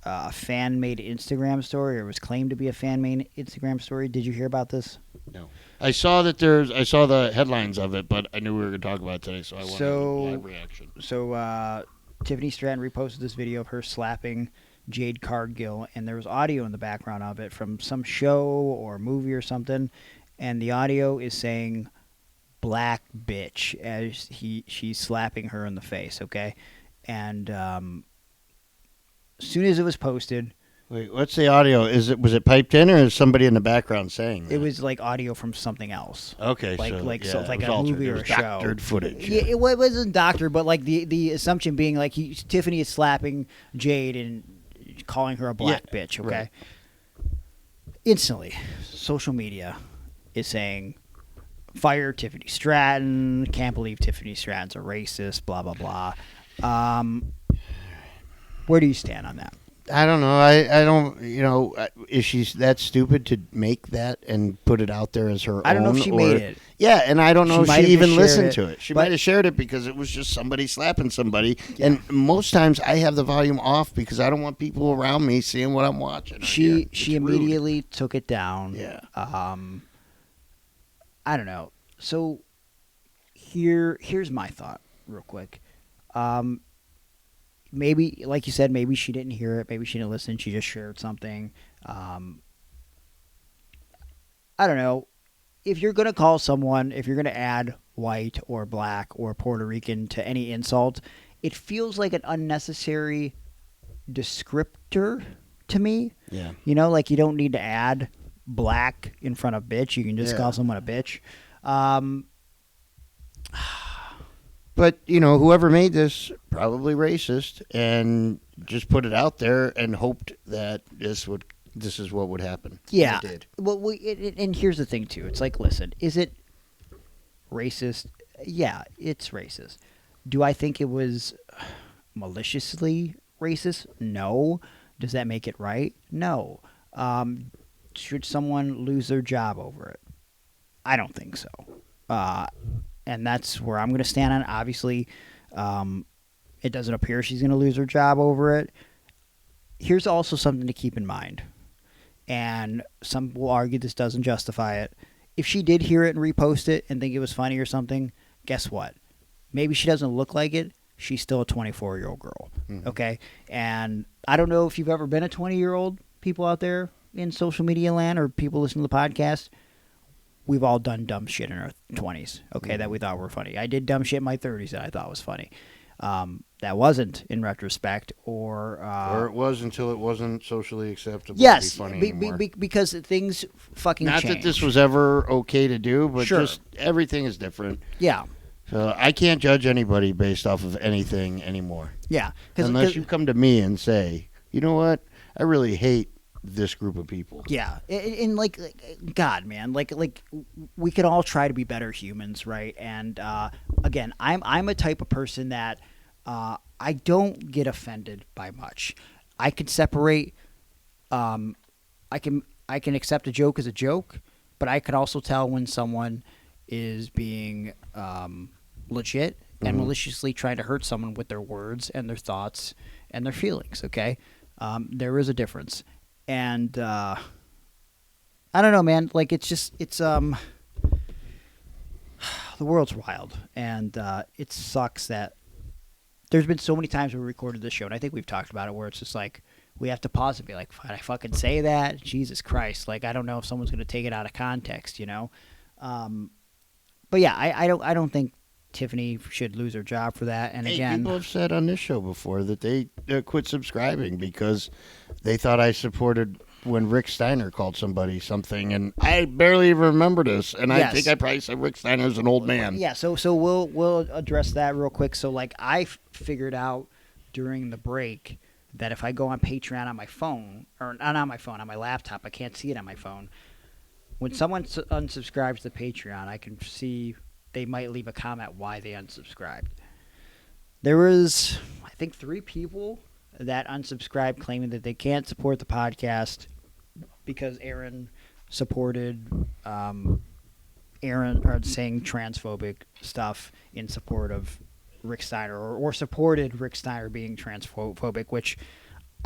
a fan-made Instagram story, or was claimed to be a fan-made Instagram story. Did you hear about this? No. I saw the headlines of it, but I knew we were going to talk about it today, so I wanted a live reaction. So Tiffany Stratton reposted this video of her slapping Jade Cargill, and there was audio in the background of it from some show or movie or something, and the audio is saying "black bitch" as she's slapping her in the face. Okay, and as soon as it was posted, Wait, what's the audio? Was it piped in, or is somebody in the background saying that? it was audio from something else. Okay, like so a it was movie altered. or It was a show. doctored footage. Yeah, it wasn't doctored, but the assumption being Tiffany is slapping Jade and calling her a black bitch. Okay, right. Instantly, social media is saying, "Fire Tiffany Stratton! Can't believe Tiffany Stratton's a racist." Blah blah blah. Where do you stand on that? I don't know. I don't. Is she that stupid to make that and put it out there as her own? I don't know if she made it. Yeah, and I don't know if might she have even just shared listened it, to it. She but- might have shared it because it was just somebody slapping somebody. Yeah. And most times I have the volume off because I don't want people around me seeing what I'm watching. She immediately took it down. Yeah. I don't know. So here's my thought, real quick. Maybe, like you said, maybe she didn't hear it. Maybe she didn't listen. She just shared something. I don't know. If you're going to call someone, if you're going to add white or black or Puerto Rican to any insult, it feels like an unnecessary descriptor to me. Yeah. Like you don't need to add black in front of bitch. You can just call someone a bitch. But, whoever made this, probably racist, and just put it out there and hoped that this is what would happen. Yeah. And it did. Well, and here's the thing, too. It's like, listen, is it racist? Yeah, it's racist. Do I think it was maliciously racist? No. Does that make it right? No. Should someone lose their job over it? I don't think so. And that's where I'm going to stand on it. Obviously, it doesn't appear she's going to lose her job over it. Here's also something to keep in mind. And some will argue this doesn't justify it. If she did hear it and repost it and think it was funny or something, guess what? Maybe she doesn't look like it. She's still a 24-year-old girl. Mm-hmm. Okay? And I don't know if you've ever been a 20-year-old, people out there in social media land or people listening to the podcast. We've all done dumb shit in our 20s, okay, that we thought were funny. I did dumb shit in my 30s that I thought was funny. That wasn't in retrospect, or it was until it wasn't socially acceptable yes, to be funny anymore. Because things fucking Not changed. that this was ever okay to do, but sure. just everything is different. Yeah. So I can't judge anybody based off of anything anymore. Yeah. Unless you come to me and say, you know what, I really hate this group of people. Yeah, and like God, man, like we can all try to be better humans, right? And again, I'm a type of person that I don't get offended by much. I can separate. I can accept a joke as a joke, but I could also tell when someone is being legit and maliciously trying to hurt someone with their words and their thoughts and their feelings. Okay, there is a difference. And I don't know, man. Like it's the world's wild, and it sucks that there's been so many times we recorded this show, and I think we've talked about it, where it's just like we have to pause and be like, "Did I fucking say that? Jesus Christ!" Like I don't know if someone's gonna take it out of context, But yeah, I don't think Tiffany should lose her job for that. And again, people have said on this show before that they quit subscribing because they thought I supported when Rick Steiner called somebody something, and I barely even remember this. And I think I probably said Rick Steiner's an old man. Yeah, so we'll address that real quick. So like I figured out during the break that if I go on Patreon on my phone, or not on my phone, on my laptop, I can't see it on my phone. When someone unsubscribes to Patreon, I can see they might leave a comment why they unsubscribed. There was, I think, 3 people that unsubscribed claiming that they can't support the podcast because Aaron supported Aaron or saying transphobic stuff in support of Rick Steiner or supported Rick Steiner being transphobic, which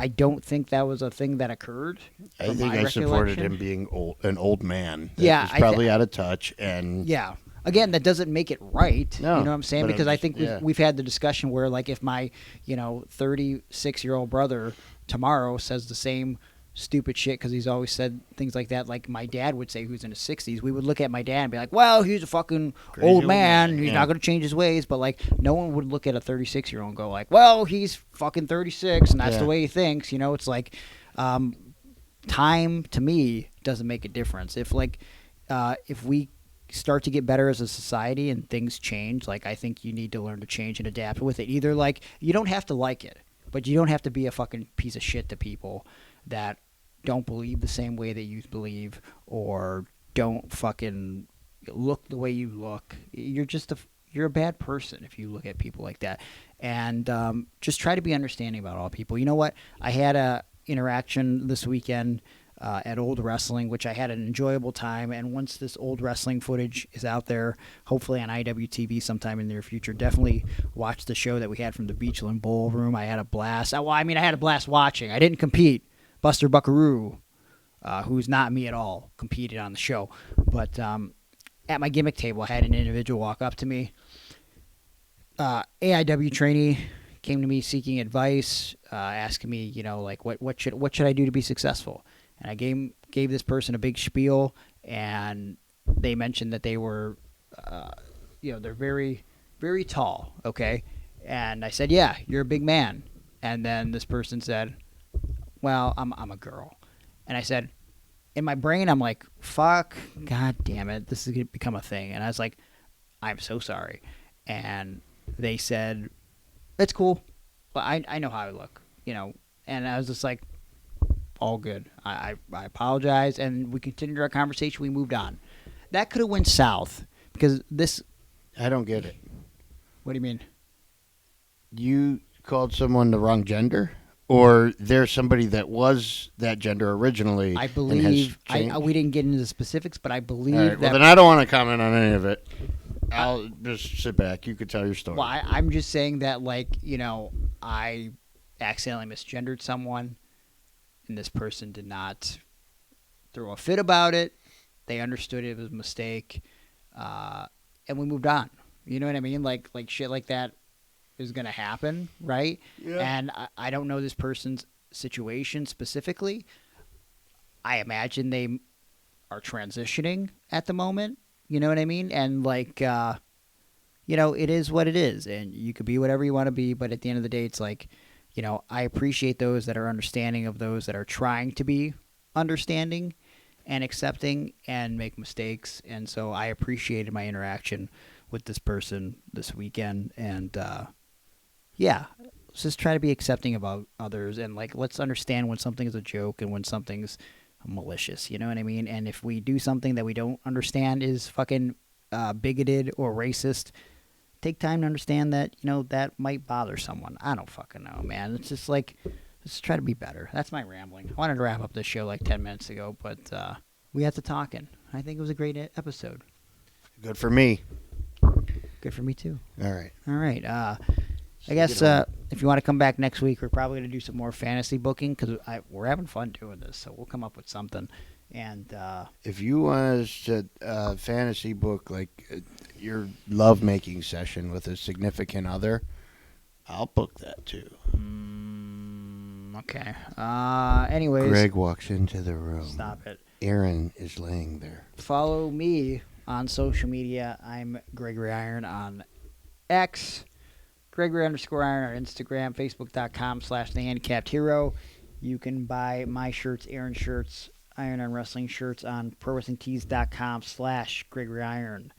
I don't think that was a thing that occurred. I think I supported him being an old man. He's probably out of touch. And yeah. Again, that doesn't make it right. No, you know what I'm saying? Because I think yeah. we've had the discussion where, like, if my 36-year-old brother tomorrow says the same stupid shit because he's always said things like that, like my dad would say, who's in his 60s, we would look at my dad and be like, well, he's a fucking old man. He's not going to change his ways. But, like, no one would look at a 36-year-old and go, like, well, he's fucking 36 and that's the way he thinks. It's like time, to me, doesn't make a difference. If we start to get better as a society and things change, like I think you need to learn to change and adapt with it. Either like you don't have to like it, but you don't have to be a fucking piece of shit to people that don't believe the same way that you believe or don't fucking look the way you look. You're just you're a bad person if you look at people like that. And just try to be understanding about all people. You know what? I had a interaction this weekend at Old Wrestling, which I had an enjoyable time. And once this old wrestling footage is out there, hopefully on IWTV sometime in the near future, definitely watch the show that we had from the Beachland Ballroom. I had a blast. Well, I mean, I had a blast watching. I didn't compete. Buster Buckaroo, who's not me at all, competed on the show. But at my gimmick table, I had an individual walk up to me. AIW trainee came to me seeking advice, asking me, like what should I do to be successful? And I gave this person a big spiel, and they mentioned that they were, they're very, very tall, okay? And I said, yeah, you're a big man. And then this person said, well, I'm a girl. And I said, in my brain, I'm like, fuck, god damn it, this is going to become a thing. And I was like, I'm so sorry. And they said, it's cool, but I know how I look, And I was just like, all good. I apologize, and we continued our conversation. We moved on. That could have went south because this. I don't get it. What do you mean? You called someone the wrong gender, or there's somebody that was that gender originally? I believe. We didn't get into the specifics, but I believe that. Well, then I don't want to comment on any of it. I'll just sit back. You could tell your story. Well, I'm just saying that, I accidentally misgendered someone, and this person did not throw a fit about it. They understood it was a mistake, and we moved on. You know what I mean? Like shit like that is going to happen, right? Yeah. And I don't know this person's situation specifically. I imagine they are transitioning at the moment. You know what I mean? And it is what it is, and you could be whatever you want to be, but at the end of the day, it's like, I appreciate those that are understanding of those that are trying to be understanding and accepting and make mistakes. And so I appreciated my interaction with this person this weekend. And, let's just try to be accepting about others. And, let's understand when something is a joke and when something's malicious. You know what I mean? And if we do something that we don't understand is fucking bigoted or racist, take time to understand that, that might bother someone. I don't fucking know, man. It's just let's try to be better. That's my rambling. I wanted to wrap up this show 10 minutes ago, but we got to talking. I think it was a great episode. Good for me. Good for me, too. All right. I guess if you want to come back next week, we're probably going to do some more fantasy booking because we're having fun doing this, so we'll come up with something. And if you want us to fantasy book your lovemaking session with a significant other, I'll book that too. Okay. Anyways, Greg walks into the room. Stop it. Aaron is laying there. Follow me on social media. I'm Gregory Iron on X. Gregory_Iron on Instagram. Facebook.com/TheHandicappedHero. You can buy my shirts, Aaron shirts, Iron on Wrestling shirts on ProWrestlingTees.com/Gregory Iron.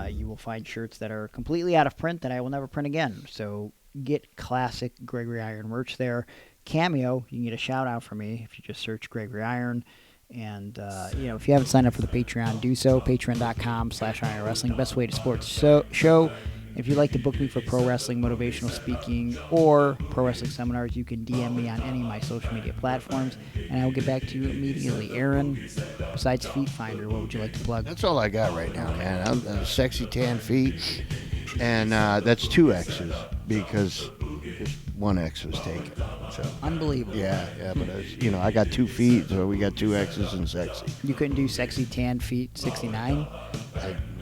You will find shirts that are completely out of print that I will never print again. So get classic Gregory Iron merch there. Cameo, you can get a shout out from me if you just search Gregory Iron. And, if you haven't signed up for the Patreon, do so. Patreon.com/Iron Wrestling. Best way to support the show. If you'd like to book me for pro wrestling, motivational speaking, or pro wrestling seminars, you can DM me on any of my social media platforms, and I will get back to you immediately. Aaron, besides Feet Finder, what would you like to plug? That's all I got right now, man. I'm Sexy Tan Feet, and that's 2 X's because just 1 X was taken. So unbelievable. Yeah, but I got 2 feet, so we got 2 X's and Sexy. You couldn't do Sexy Tan Feet 69?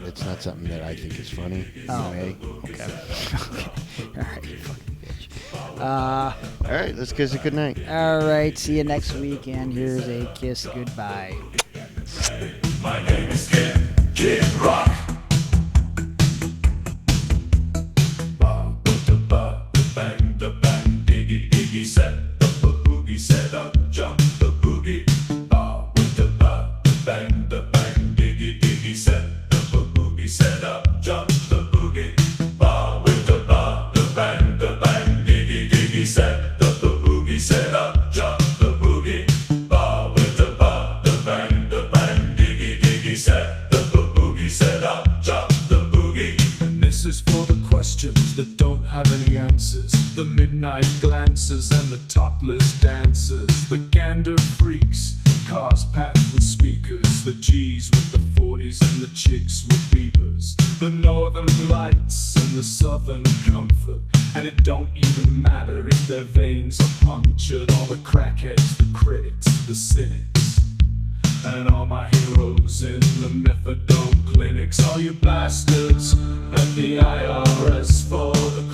It's not something that I think is funny. Oh, anyway. Okay. All right, you fucking bitch. All right, let's kiss it goodnight. All right, see you next week, and here's a kiss goodbye. My name is Kid Rock. Bang, the bang, diggy, diggy, set the boogie, set up, jump the boogie. With the bang, diggy, diggy, set the boogie, set up, jump the boogie. With the bang, diggy, diggy, set the boogie, set up, jump the boogie. With the bang, diggy, diggy, set the boogie, set up. any answers. The midnight glances and the topless dancers. The gander freaks, cars packed with speakers. The G's with the 40s and the chicks with beavers. The northern lights and the southern comfort. And it don't even matter if their veins are punctured. All the crackheads, the critics, the cynics, and all my heroes in the methadone clinics. All you bastards at the IRS for the